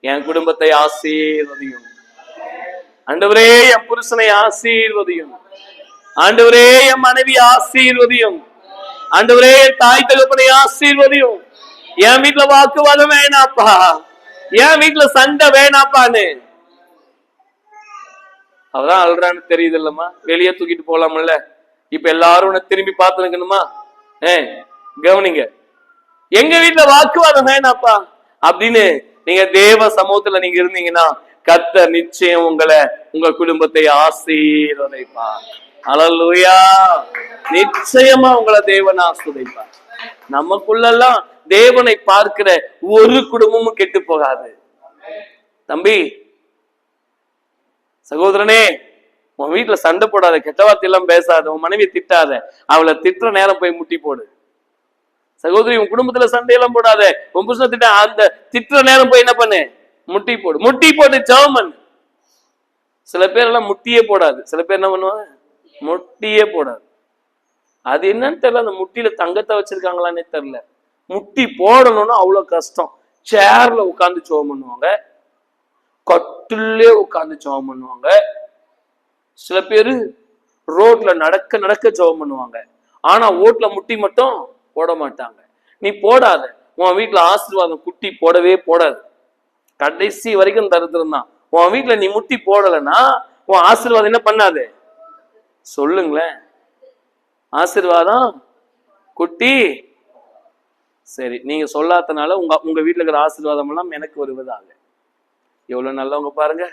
என் குடும்பத்தை ஆசீர்வதியும், ஆண்டவரே என் புருஷனை ஆசீர்வதியும், ஆண்டவரே என் மனைவி ஆசீர்வதியும், ஆண்டவரே தாய் தகப்பனை ஆசீர்வதியும். என் வீட்டுல வாக்குவாதம் வேணாப்பா, என் வீட்டுல சண்டை வேணாப்பான்னு அவதான் அல்றான்னு தெரியுது இல்லம்மா. வெளியே தூக்கிட்டு போலாம்ல. இப்ப எல்லாரும் திரும்பி பார்த்துக்கணுமா? கவனிங்க. எங்க வீட்டுல வாக்குவாதம் வேணாப்பா அப்படின்னு நீங்க தேவ சமூகத்துல நீங்க இருந்தீங்கன்னா கர்த்தர் நிச்சயம் உங்களை உங்க குடும்பத்தை ஆசீர்வதிப்பார். ஹல்லேலூயா. நிச்சயமா உங்களை தேவன் ஆசீர்வதிப்பார். நமக்குள்ளெல்லாம் தேவனை பார்க்கிற ஒரு குடும்பமும் கெட்டு போகாது. தம்பி, சகோதரனே, உன் வீட்டுல சண்டை போடாத, கெட்ட வார்த்தை எல்லாம் பேசாத, உன் மனைவி திட்டாத. அவளை திட்டுற நேரம் போய் முட்டி போடு. சகோதரி, உன் குடும்பத்துல சண்டையெல்லாம் போடாத, உன் புருஷனை திட்ட, அந்த திட்டுற நேரம் போய் என்ன பண்ணு? முட்டி போடு. முட்டி போட்டு ஜெபம் பண்ணு. சில பேர் எல்லாம் முட்டியே போடாது. சில பேர் என்ன பண்ணுவாங்க? முட்டியே போடாது. அது என்னன்னு தெரியல. அந்த முட்டியில தங்கத்தை வச்சிருக்காங்களான்னே தெரியல. முட்டி போடணும்னா அவ்வளவு கஷ்டம். சேர்ல உட்கார்ந்து ஜெபம் பண்ணுவாங்க, கட்டிலே உட்கார்ந்து ஜெபம் பண்ணுவாங்க. சில பேரு ரோட்ல நடக்க நடக்க ஜெபம் பண்ணுவாங்க. ஆனா ஓட்ல முட்டி மட்டும் போட மாட்டாங்க. நீ போடாத. உன் வீட்டுல ஆசீர்வாதம் குட்டி போடவே போடாது. கடைசி வரைக்கும் தருத்திரம் தான். உன் வீட்டுல நீ முட்டி போடலைன்னா உன் ஆசீர்வாதம் என்ன பண்ணாது? சொல்லுங்களேன். ஆசீர்வாதம் குட்டி. சரி, நீங்க சொல்லாதனால உங்க வீட்டுல இருக்கிற ஆசீர்வாதம் எல்லாம் எனக்கு வருவதாக. எவ்வளவு நல்லவங்க பாருங்க.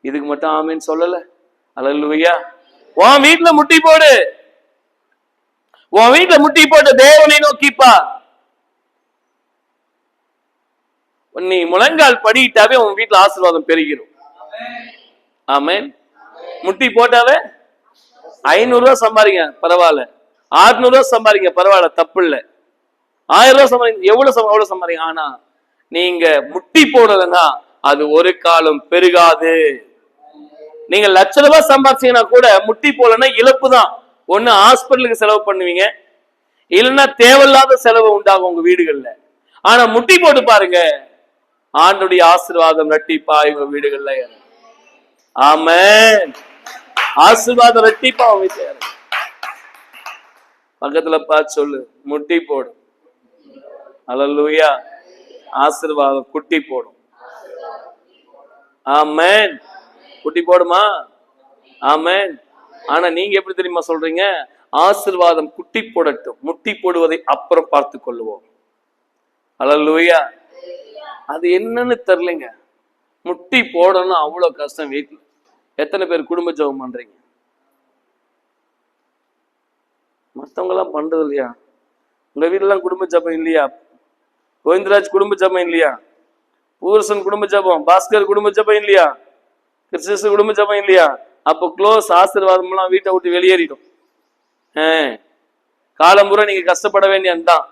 இதுக்கு மட்டும் ஆமீன்னு சொல்லல. அல்லேலூயா. உன் வீட்டுல முட்டி போடு. உன் வீட்டுல முட்டி போட்டு தேவனை நோக்கிப்பா. நீ முழங்கால் படிட்டாவே உன் வீட்டுல ஆசீர்வாதம் பெருகிடும். ஆமென். முட்டி போட்டாவே 500 ரூபாய் சம்பாதிங்க பரவாயில்ல, 600 ரூபாய் சம்பாதிங்க பரவாயில்ல, தப்பு இல்ல. 1000 ரூபாய் சம்பாதிங்க, எவ்வளவு சம்பாதிங்க. ஆனா நீங்க முட்டி போடலன்னா அது ஒரு காலம் பெருகாது. நீங்க லட்ச ரூபாய் சம்பாதிச்சீங்கன்னா கூட முட்டி போலன்னா இழப்பு தான். ஒண்ணு ஹாஸ்பிட்டலுக்கு செலவு பண்ணுவீங்க, இல்லைன்னா தேவையில்லாத செலவு உண்டாகும் உங்க வீடுகள்ல. ஆனா முட்டி போட்டு பாருங்க, ஆண்டுடைய ஆசீர்வாதம் இரட்டிப்பா உங்க வீடுகள்ல. ஆமென். ஆசீர்வாதம் இரட்டிப்பா உங்க வீட்டுல. பக்கத்துல பார்த்து சொல்லு, முட்டி போடும். அல்லேலூயா. ஆசீர்வாதம் குட்டி போடும். ஆமென். குட்டி போடுமா? ஆமென். ஆனா நீங்க எப்படி தெரியுமா சொல்றீங்க? ஆசீர்வாதம் குட்டி போடட்டும், முட்டி போடுவதை அப்புறம் பார்த்து கொள்ளுவோம். அல்லேலூயா. அது என்னன்னு தெரியலங்க. முட்டி போடணும் அவ்வளவு கஷ்டம். வீட்டுல எத்தனை பேர் குடும்ப ஜெபம் பண்றீங்க? மத்தவங்க எல்லாம் பண்றது இல்லையா? உங்க வீட்டுல எல்லாம் குடும்ப ஜெபம் இல்லையா? கோவிந்தராஜ் குடும்ப ஜெபம் இல்லையா? பூரசன் குடும்ப ஜெபம், பாஸ்கர் குடும்ப ஜெபம் இல்லையா? கிறிஸ்து குடும்ப ஜெபம் இல்லையா? அப்போ க்ளோஸ். ஆசீர்வாதம் எல்லாம் வீட்டை விட்டு வெளியேறிடும். காலம்பூரா நீங்க கஷ்டப்பட வேண்டிய தான்.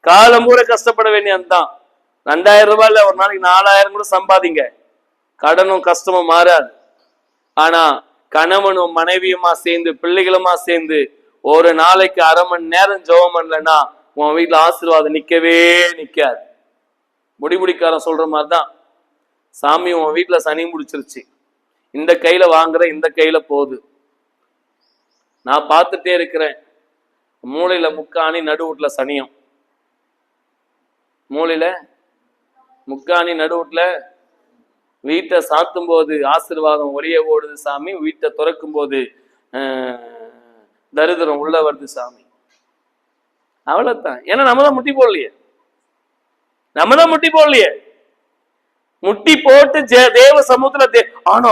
காலம்பூரா கஷ்டப்பட வேண்டிய தான். 2000 ரூபாய்ல ஒரு நாளைக்கு 4000 கூட சம்பாதிங்க, கடனும் கஷ்டமும் மாறாது. ஆனா கணவனும் மனைவியுமா சேர்ந்து பிள்ளைகளுமா சேர்ந்து ஒரு நாளைக்கு 1/2 மணி நேரம் ஜெபம் பண்ணலன்னா உன் வீட்டுல ஆசீர்வாதம் நிக்கவே நிக்காது. முடிக்காரன் சொல்ற மாதிரிதான், சாமி உன் வீட்டுல சனி முடிச்சிருச்சு, இந்த கையில வாங்குற இந்த கையில போகுது. நான் பார்த்துட்டே இருக்கிறேன், மூளையில முக்காணி நடுவுட்ல சனியம், மூளையில முக்காணி நடுவுட்ல. வீட்டை சாத்தும் போது ஆசீர்வாதம் ஒளிய ஓடுது சாமி, வீட்டை துறக்கும் போது தரித்திரம் உள்ள வருது சாமி. அவ்வளவுதான். ஏன்னா நம்ம தான் முட்டி போடலையே, முட்டி போட்டு தேவ சமூகத்துல. ஆனா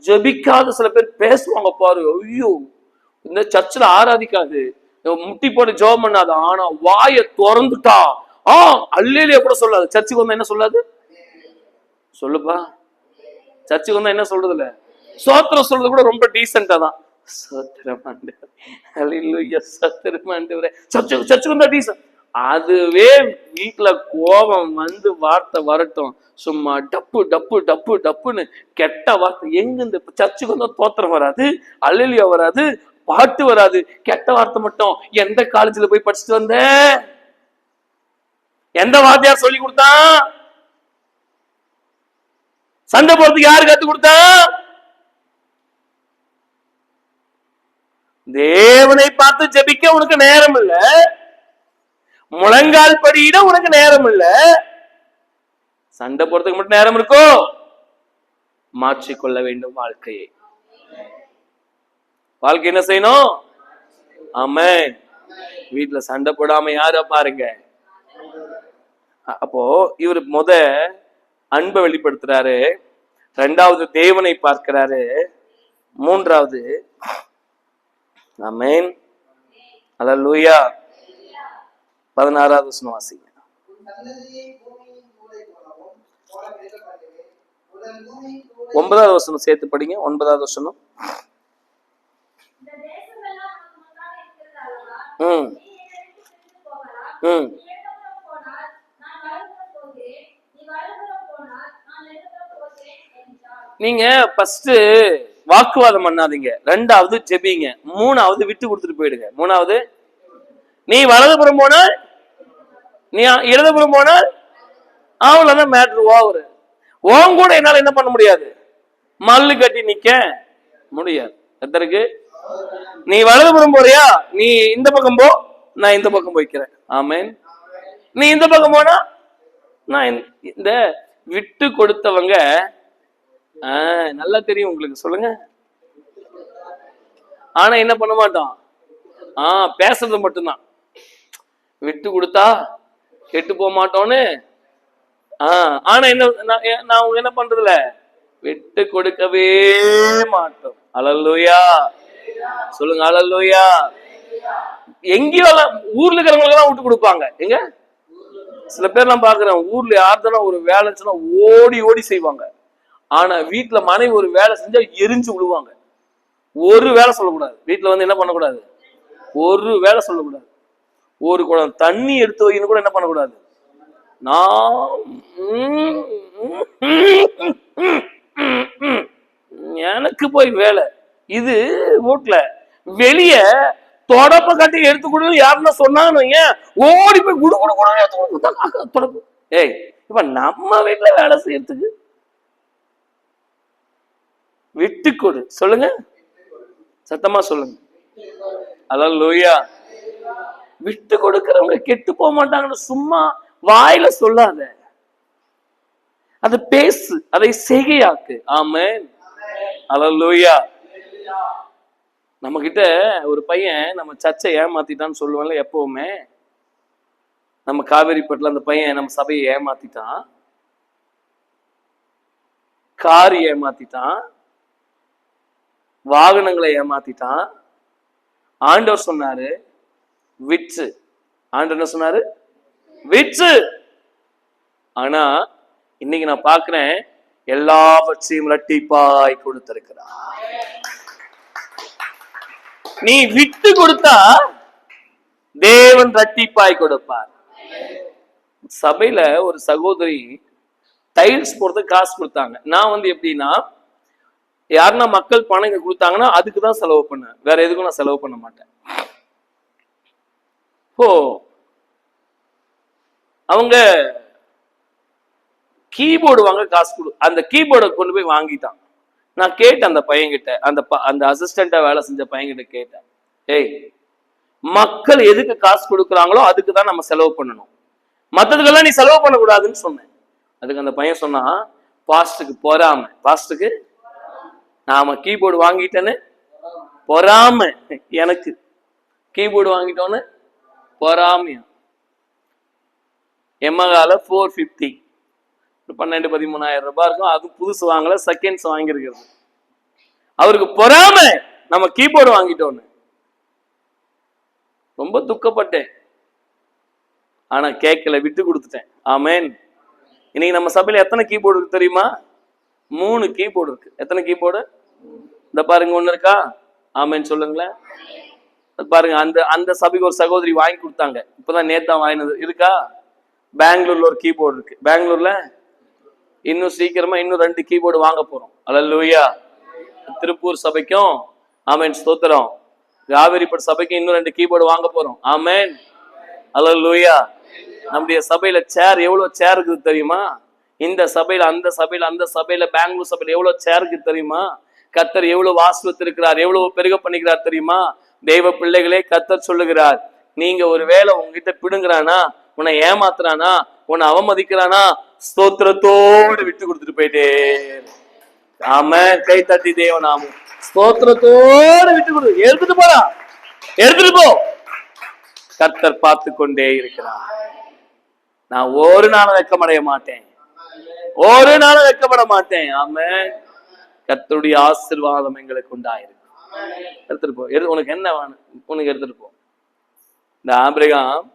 ஜபிக்காத சில பேர் பேசுவாங்க பாரு, ஐயோ இந்த சர்ச்சில் ஆராதிக்காது, முட்டி போட்டு ஜெபம் பண்ணாது, ஆனா வாயை திறந்துட்டா அல்லேலியா கூட சொல்லாது. சர்ச்சுக்கு வந்தா என்ன சொல்லாது? சொல்லுப்பா, சர்ச்சுக்கு வந்தா என்ன சொல்றது இல்ல, சோத்திரம் சொல்றது கூட ரொம்ப டீசென்டா தான். சர்ச்சுக்கு வந்தா டீசென்ட். அதுவே வீட்டுல கோபம் வந்து வார்த்தை வரட்டும், சும்மா டப்பு டப்பு டப்பு டப்புன்னு கெட்ட வார்த்தை. எங்க இந்த சர்ச்சுக்கு வந்தா தோத்திரம் வராது, அல்லேலியா வராது, பாட்டு வராது, கெட்ட வார்த்தை மட்டும். எந்த காலேஜ்ல போய் படிச்சுட்டு வந்த? எந்த வாத்தியார் சொல்லி கொடுத்தான்? சண்டை போறதுக்கு யாரு கத்து கொடுத்தா? தேவனை பார்த்து ஜெபிக்க உனக்கு நேரம் இல்ல, முழங்கால் படியிட உனக்கு நேரம் இல்ல, சண்டை போறதுக்கு மட்டும் நேரம் இருக்கோ? மாற்றிக்கொள்ள வேண்டும் வாழ்க்கையை. வாழ்க்கை என்ன செய்யணும்? ஆமென். வீட்டுல சண்டை போடாம யார பாருங்க. அப்போ இவர் அன்பை வெளிப்படுத்துறாரு, 2வது தேவனை பார்க்கிறாரு, 3வது ஆமென் அல்லேலூயா 16வது வசனம் வாசிங்க. ஒன்பதாவது வசனம் சேர்த்து படிங்க. 9வது வசனம். நீங்க ஃபர்ஸ்ட் வாக்குவாதம் பண்ணாதீங்க, 2வது ஜெபிங்க, 3வது விட்டு கொடுத்துட்டு போயிடுங்க. 3வது, நீ வலதுபுறம் போனால் நீ இடதுபுறம் போனால் அவ்வளவுதான் மேட்ரு ஓவர். உன் கூட என்னால என்ன பண்ண முடியாது, மல்லு கட்டி நிக்க முடியாது. எத்தருக்கு நீ வலதுபுறம் போறியா, நீ இந்த பக்கம் போ, நான் இந்த பக்கம் போய்க்கிறேன். ஆமென். நீ இந்த பக்கம் போனா நான் இந்த விட்டு கொடுத்தவங்க நல்லா தெரியும் உங்களுக்கு, சொல்லுங்க. ஆனா என்ன பண்ண மாட்டோம், பேசுறது மட்டும்தான். விட்டு கொடுத்தா கெட்டு போக மாட்டோன்னு. ஆனா நான் என்ன பண்றதுல விட்டு கொடுக்கவே மாட்டோம். அல்லேலூயா சொல்லுங்க, அல்லேலூயா. எங்கேயும் ஊர்ல இருக்கிறவங்களுக்கு எல்லாம் விட்டு கொடுப்பாங்க. எங்க சில பேர் நான் பாக்குறேன், ஊர்ல யாருதான ஒரு வேலை சொன்னா ஓடி ஓடி செய்வாங்க. ஆனா வீட்டுல மனைவி ஒரு வேலை செஞ்சா எரிஞ்சு விடுவாங்க. ஒரு வேலை சொல்லக்கூடாது வீட்டுல, என்ன பண்ணக்கூடாது, ஒரு வேலை சொல்லக்கூடாது. ஒரு குடம் தண்ணி எடுத்து வைக்கணும் கூட என்ன பண்ணக்கூடாது. எனக்கு போய் வேலை இது வீட்டுல. வெளிய தொடப்ப கட்டி எடுத்து கொடு யாருன்னா சொன்னாங்க, ஓடி போய் குடு குடு குடு தொடப்பு. ஏய், இப்ப நம்ம வீட்டுல வேலை செய்யறதுக்கு விட்டு கொடு. சொல்லுங்க, சத்தமா சொல்லுங்க. அல்லேலூயா. விட்டு கொடுக்கிறவங்க கெட்டு போக மாட்டாங்கன்னு சும்மா வாயில சொல்லாத, அதை பேசு, அதை செய்கையாக்கு. ஆமென் அல்லேலூயா. நம்ம கிட்ட ஒரு பையன் நம்ம சர்ச்சை ஏமாத்திட்டான்னு சொல்லுவாங்கல்ல எப்பவுமே. நம்ம காவேரிப்பட்டில் அந்த பையன் நம்ம சபையை ஏமாத்திட்டான், கார் ஏமாத்திட்டான், வாகனங்களை ஏமாத்திட்டான். ஆண்டவர் சொன்னாரு விற்று. ஆண்டவர் என்ன சொன்னாரு? விற்று. ஆனா இன்னைக்கு நான் பாக்குறேன், எல்லாவற்றையும் இரட்டிப்பாய் கொடுத்திருக்கிறார். நீ விட்டு கொடுத்தா தேவன் இரட்டிப்பாய் கொடுப்பார். சபையில ஒரு சகோதரி டைல்ஸ் போடுறதுக்கு காசு கொடுத்தாங்க. நான் எப்படின்னா, யாருன்னா மக்கள் பணம் இங்க கொடுத்தாங்கன்னா அதுக்குதான் செலவு பண்ணேன், வேற எதுக்கும் நான் செலவு பண்ண மாட்டேன். ஓ, அவங்க கீபோர்டு வாங்க காசு கொடு, அந்த கீபோர்டை கொண்டு போய் வாங்கிட்டான். நான் கேட்டேன் அந்த பையன்கிட்ட, அந்த அசிஸ்டண்டா வேலை செஞ்ச பையன்கிட்ட கேட்டேன், ஏய், மக்கள் எதுக்கு காசு கொடுக்குறாங்களோ அதுக்கு தான் நம்ம செலவு பண்ணணும், மற்றதுக்கெல்லாம் நீ செலவு பண்ணக்கூடாதுன்னு சொன்னேன். அதுக்கு அந்த பையன் சொன்னா, பாஸ்டுக்கு பொறாம, பாஸ்டுக்கு நாம கீபோர்டு வாங்கிட்டேன்னு பொறாம, எனக்கு கீபோர்டு வாங்கிட்டோன்னு பொறாமையா. எம்மகால 450 12-13,000 ரூபாய் இருக்கும், அது புதுசு வாங்கல, செகண்ட்ஸ் வாங்கியிருக்கிறது. அவருக்கு பொறாம நம்ம கீபோர்டு வாங்கிட்டோன்னு. ரொம்ப துக்கப்பட்டேன், ஆனா கேட்கல, விட்டு கொடுத்துட்டேன். ஆமேன். இன்னைக்கு நம்ம சபையில எத்தனை கீபோர்டு இருக்கு தெரியுமா? 3 கீபோர்டு இருக்கு. எத்தனை கீபோர்டு? இந்த பாருங்க, ஒண்ணு இருக்கா? ஆமேன் சொல்லுங்களேன். பாருங்க, அந்த சபைக்கு ஒரு சகோதரி வாங்கி கொடுத்தாங்க, இப்பதான் நேத்தா வாங்கினது. இருக்கா? பெங்களூர்ல ஒரு கீபோர்டு இருக்கு. பெங்களூர்ல இன்னும் சீக்கிரமா இன்னும் 2 கீபோர்டு வாங்க போறோம். அல்லேலூயா. திருப்பூர் சபைக்கும் ஆமேன் ஸ்தோத்திரம், காவேரிப்பட் சபைக்கும் இன்னும் 2 கீபோர்டு வாங்க போறோம். ஆமேன். அல்லேலூயா. நம்முடைய சபையில சேர் எவ்வளவு சேர் இருக்குது தெரியுமா? இந்த சபையில, அந்த சபையில, அந்த சபையில, பெங்களூர் சபையில எவ்வளவு சேர் இருக்குது தெரியுமா? கர்த்தர் எவ்வளவு ஆசீர்வதித்திருக்கிறார், எவ்வளவு பெருக பண்ணிக்கிறார் தெரியுமா? தெய்வ பிள்ளைகளே, கர்த்தர் சொல்லுகிறார், நீங்க ஒரு வேளை உங்ககிட்ட பிடுங்குறானா, உன்னை ஏமாத்துறானா, உன்னை அவமதிக்கிறானா, ஸ்தோத்திரத்தோடு விட்டு கொடுத்துட்டு போயிட்டே. ஆமென். கை தட்டி தேவனாமம் ஸ்தோத்திரத்தோடு விட்டு கொடு. எடுத்துட்டு போறா, எடுத்துட்டு போ. கர்த்தர் பார்த்து கொண்டே இருக்கிறார். நான் ஒரு நாளும் வெட்கமடைய மாட்டேன், ஒரு நாளும் வெட்கப்பட மாட்டேன். ஆமென். கர்த்தருடைய ஆசீர்வாதம் எங்களுக்கு உண்டாயிருக்கு. எடுத்துட்டு போ. உனக்கு என்ன வேணும், உனக்கு எடுத்துட்டு போ. இந்த ஆபிரகாம்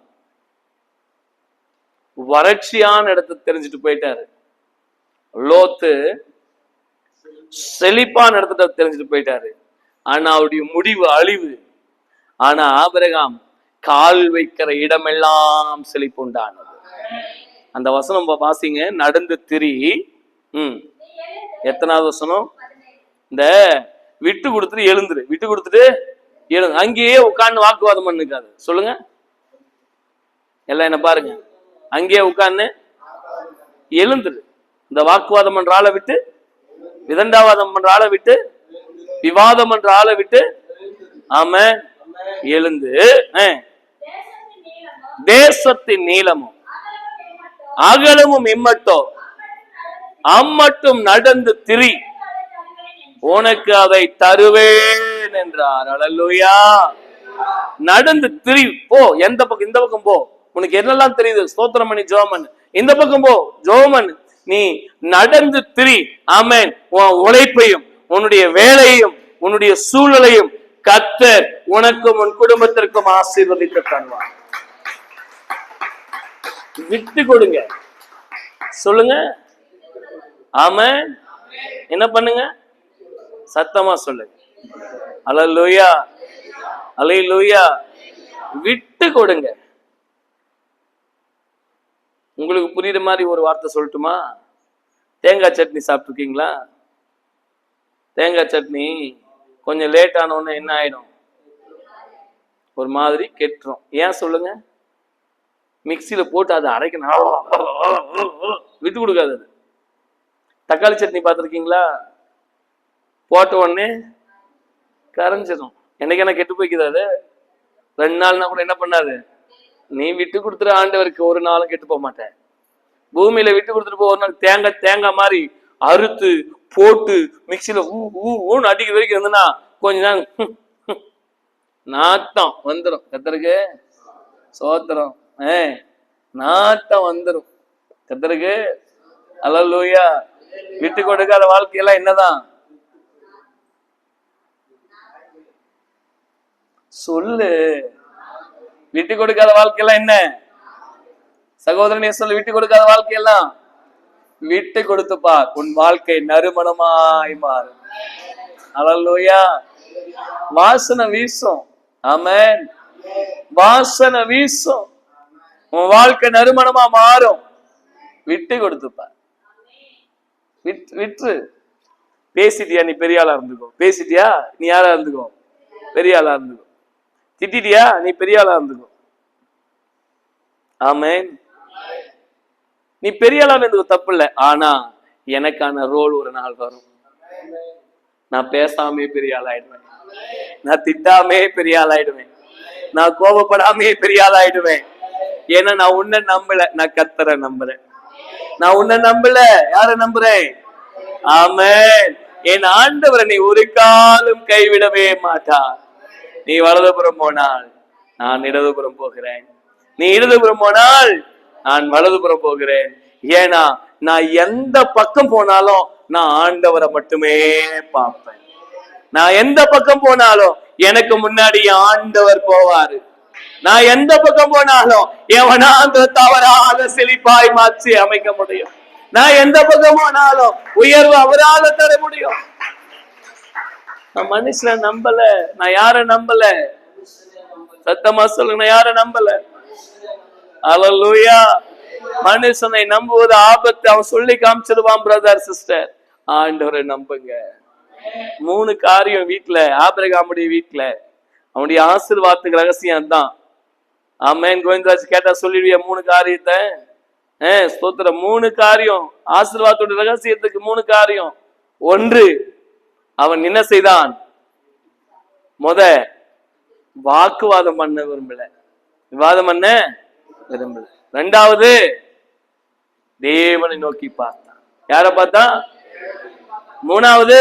வறட்சியான இடத்தை தெரிஞ்சுட்டு போயிட்டாரு. லோத்து செழிப்பான இடத்துல தெரிஞ்சுட்டு போயிட்டாரு. ஆனா அவருடைய முடிவு அழிவு. ஆனா ஆபிரகாம் கால் வைக்கிற இடமெல்லாம் செழிப்பு உண்டானது. அந்த வசனம் வாசிங்க, நடந்து திரி. எத்தனாவது வசனம்? இந்த விட்டு கொடுத்துட்டு எழுந்துரு, விட்டு கொடுத்துட்டு எழுந்து, அங்கேயே உட்கார்ந்து வாக்குவாதம் பண்ணுக்காது. சொல்லுங்க எல்லாம், என்ன பாருங்க, அங்கேயே உட்கார்ந்து எழுந்துரு. இந்த வாக்குவாதம் பண்ற ஆளை விட்டு, விதண்டாவாதம் பண்ற ஆளை விட்டு, விவாதம் பண்ற ஆளை விட்டு, ஆமென், எழுந்து தேசத்தின் நீளமும் அகலமும் இம்மட்டோ அம்மட்டும் நடந்து திரி, உனக்கு அதை தருவேன் என்றார். அல்லேலூயா. நடந்து திரி, போ. எந்த பக்கம்? இந்த பக்கம் போ. உனக்கு என்னெல்லாம் தெரியுது, ஸ்தோத்திரம் பண்ணி ஜோமன். இந்த பக்கம் போ, ஜோமன். நீ நடந்து திரி. ஆமென். உன் உழைப்பையும், உன்னுடைய வேலையையும், உன்னுடைய சூழலையும் கர்த்தர் உனக்கும் உன் குடும்பத்திற்கும் ஆசீர்வதித்து தருவார். விட்டு கொடுங்க. சொல்லுங்க ஆமென். என்ன பண்ணுங்க? சத்தமா சொல்லுங்க. அல்லேலூயா, அல்லேலூயா. விட்டு கொடுங்க. உங்களுக்கு புரியுற மாதிரி ஒரு வார்த்தை சொல்லட்டுமா? தேங்காய் சட்னி சாப்பிட்டுருக்கீங்களா? தேங்காய் சட்னி கொஞ்சம் லேட் ஆனோன்னு என்ன ஆயிடும்? ஒரு மாதிரி கெட்டுரும். ஏன் சொல்லுங்க? மிக்சியில போட்டு அதை அரைக்கணும், விட்டு கொடுக்காது. அது தக்காளி சட்னி பார்த்துருக்கீங்களா? போட்ட உடனே கரைஞ்சிடும். என்னைக்கு என்ன கெட்டு போய்க்குது அது? 2 நாள்னா கூட என்ன பண்ணாது? நீ விட்டு கொடுத்துரு ஆண்டவருக்கு, ஒரு நாளும் கெட்டு போக மாட்டேன். பூமியில விட்டு கொடுத்துட்டு போ. ஒரு நாள் தேங்காய் மாதிரி அறுத்து போட்டு மிக்சியில ஊன்னு அடிக்கிற வரைக்கும் இருந்ததுன்னா கொஞ்ச நாள் நாட்டம் வந்துடும். கர்த்தருக்கு சோத்திரம். நாட்டம் வந்துடும். கர்த்தருக்கு அல்லேலூயா. விட்டு கொடுக்காத வாழ்க்கையெல்லாம் என்னதான்? சொல்லு. விட்டு கொடுக்காத வாழ்க்கையெல்லாம் என்ன? சகோதரனே சொல்லு. விட்டு கொடுக்காத வாழ்க்கையெல்லாம் விட்டு கொடுத்துப்பா, உன் வாழ்க்கை நறுமணமாய் மாறும். அல்லேலூயா. வாசனை வீசும். ஆமென். வாசனை வீசும். உன் வாழ்க்கை நறுமணமா மாறும். விட்டு கொடுத்துப்பா. விட்டு பேசிட்டியா நீ பெரிய ஆளா இருந்துக்கோ. பேசிட்டியா நீ யாரா இருந்துக்கோ, பெரிய ஆளா இருந்துக்கோ. திட்டிட்டியா நீ பெரிய ஆளா இருந்துக்கோ. ஆமென். நீ பெரிய ஆளா இருந்துக்கோ, தப்பு இல்லை. ஆனா எனக்கான ரோல் ஒரு நாள் வரும். நான் பேசாமே பெரிய ஆளாயிடுவேன், நான் திட்டாமே பெரிய ஆளாயிடுவேன், நான் கோபப்படாமே பெரிய ஆளாயிடுவேன். ஏன்னா நான் உன்னை நம்பல, நான் கர்த்தரை நம்புறேன். நான் உன்னை நம்பல, யார நம்புறேன்? ஆமென். என் ஆண்டவரை நீ ஒரு காலம் கைவிடவே மாட்டார். நீ வலதுபுறம் போனால் நான் இடதுபுறம் போகிறேன், நீ இடதுபுறம் போனால் நான் வலதுபுறம் போகிறேன். ஏன்னா நான் எந்த பக்கம் போனாலும் நான் ஆண்டவரை மட்டுமே பார்ப்பேன். நான் எந்த பக்கம் போனாலும் எனக்கு முன்னாடி ஆண்டவர் போவாரு. நான் எந்த பக்கம் போனாலும் எவனாந்த தவறாத செழிப்பாய் மாற்றி அமைக்க முடியும். நான் எந்த பக்கம் போனாலும் உயர்வு அவரால தர முடியும். நான் மனுஷனை நம்பல, நான் யார நம்பல? சத்தமா சொல்லுங்க, நான் யார நம்பல? அல்லேலூயா. மனுஷனை நம்புவது ஆபத்து. அவன் சொல்லி காமிச்சிருவான். பிரதர் சிஸ்டர், ஆண்டவரை நம்புங்க. 3 காரியம் வீட்டுல, ஆபிரகாமுடைய வீட்டுல அவனுடைய ஆசீர்வாதத்துக்கு ரகசியம் தான். ஆமென். கோவிந்தராஜ் கேட்டா சொல்லிடுவியா 3 காரியத்தை? ஸ்தோத்திரம். 3 காரியம் ஆசீர்வாதத்துடைய ரகசியத்துக்கு. 3 காரியம். 1, அவன் என்ன செய்தான்? வாக்குவாதம் பண்ண விரும்பல, விவாதம் பண்ண விரும்பல. 2வது, தேவனை நோக்கி பார்த்தான். யார பார்த்தான்? 3வது,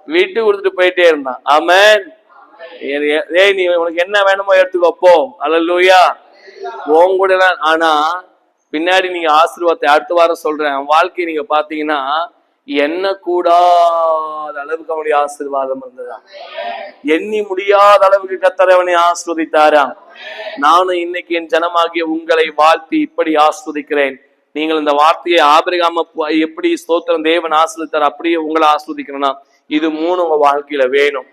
விட்டு கொடுத்துட்டு போயிட்டே இருந்தான். ஆமென். நீ உனக்கு என்ன வேணுமோ எடுத்துக்கோ போ. அல்லேலூயா. உங்க கூட. ஆனா பின்னாடி நீங்க ஆசீர்வாதத்தை அடுத்த வாரம் சொல்றேன். வாழ்க்கையை நீங்க பாத்தீங்கன்னா என்ன கூடாத அளவுக்கு அவனுடைய ஆசீர்வாதம் இருந்ததா, எண்ணி முடியாத அளவுக்கு கர்த்தர் அவனை ஆஸ்வதித்தாராம். நானும் இன்னைக்கு என் ஜனமாகிய உங்களை வாழ்த்தி இப்படி ஆஸ்வதிக்கிறேன். நீங்கள் இந்த வார்த்தையை ஆபிரகாம எப்படி ஸ்தோத்திரம் தேவன் ஆஸ்வதித்தார் அப்படியே உங்களை ஆஸ்வதிக்கணும்னா இது 3 உங்க வாழ்க்கையில வேணும்.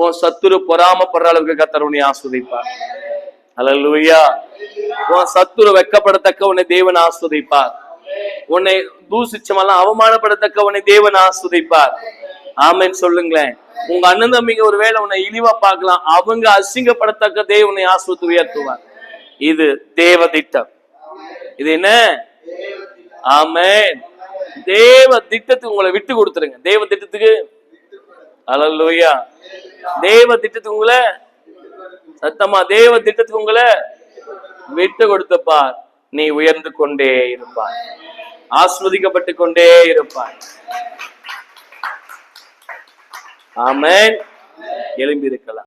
உன் சத்துரு பொறாமப்படுற அளவுக்கு கர்த்தர் உன்னை ஆஸ்வதிப்பார். அல்லேலூயா. உன் சத்துரு வெட்கப்படத்தக்க உன்னை தேவன் ஆஸ்வதிப்பார். உன்னை தூசிச்சமெல்லாம் அவமானப்படத்தக்க உன்னை தேவன் ஆஸ்வதிப்பார். ஆமென் சொல்லுங்களேன். உங்க அண்ணன் தம்பிங்க ஒருவேளை உன்னை இழிவா பார்க்கலாம், அவங்க அசிங்கப்படத்தக்க தேவனை ஆஸ்வதி உயர்த்துவார். இது தேவ திட்டம். இது என்ன? ஆமென். தேவ திட்டத்துக்கு உங்களை விட்டு கொடுத்துருங்க. தேவ திட்டத்துக்கு. அல்லேலூயா. தேவ திட்டத்துக்கு உங்களை, சத்தமா, தேவ திட்டத்துக்கு உங்களை விட்டு கொடுத்துப்பார். நீ உயர்ந்து கொண்டே இருப்பாய், ஆஸ்வதிக்கப்பட்டு கொண்டே இருப்பாய். ஆமென். எழும்பி இருக்கலாம்.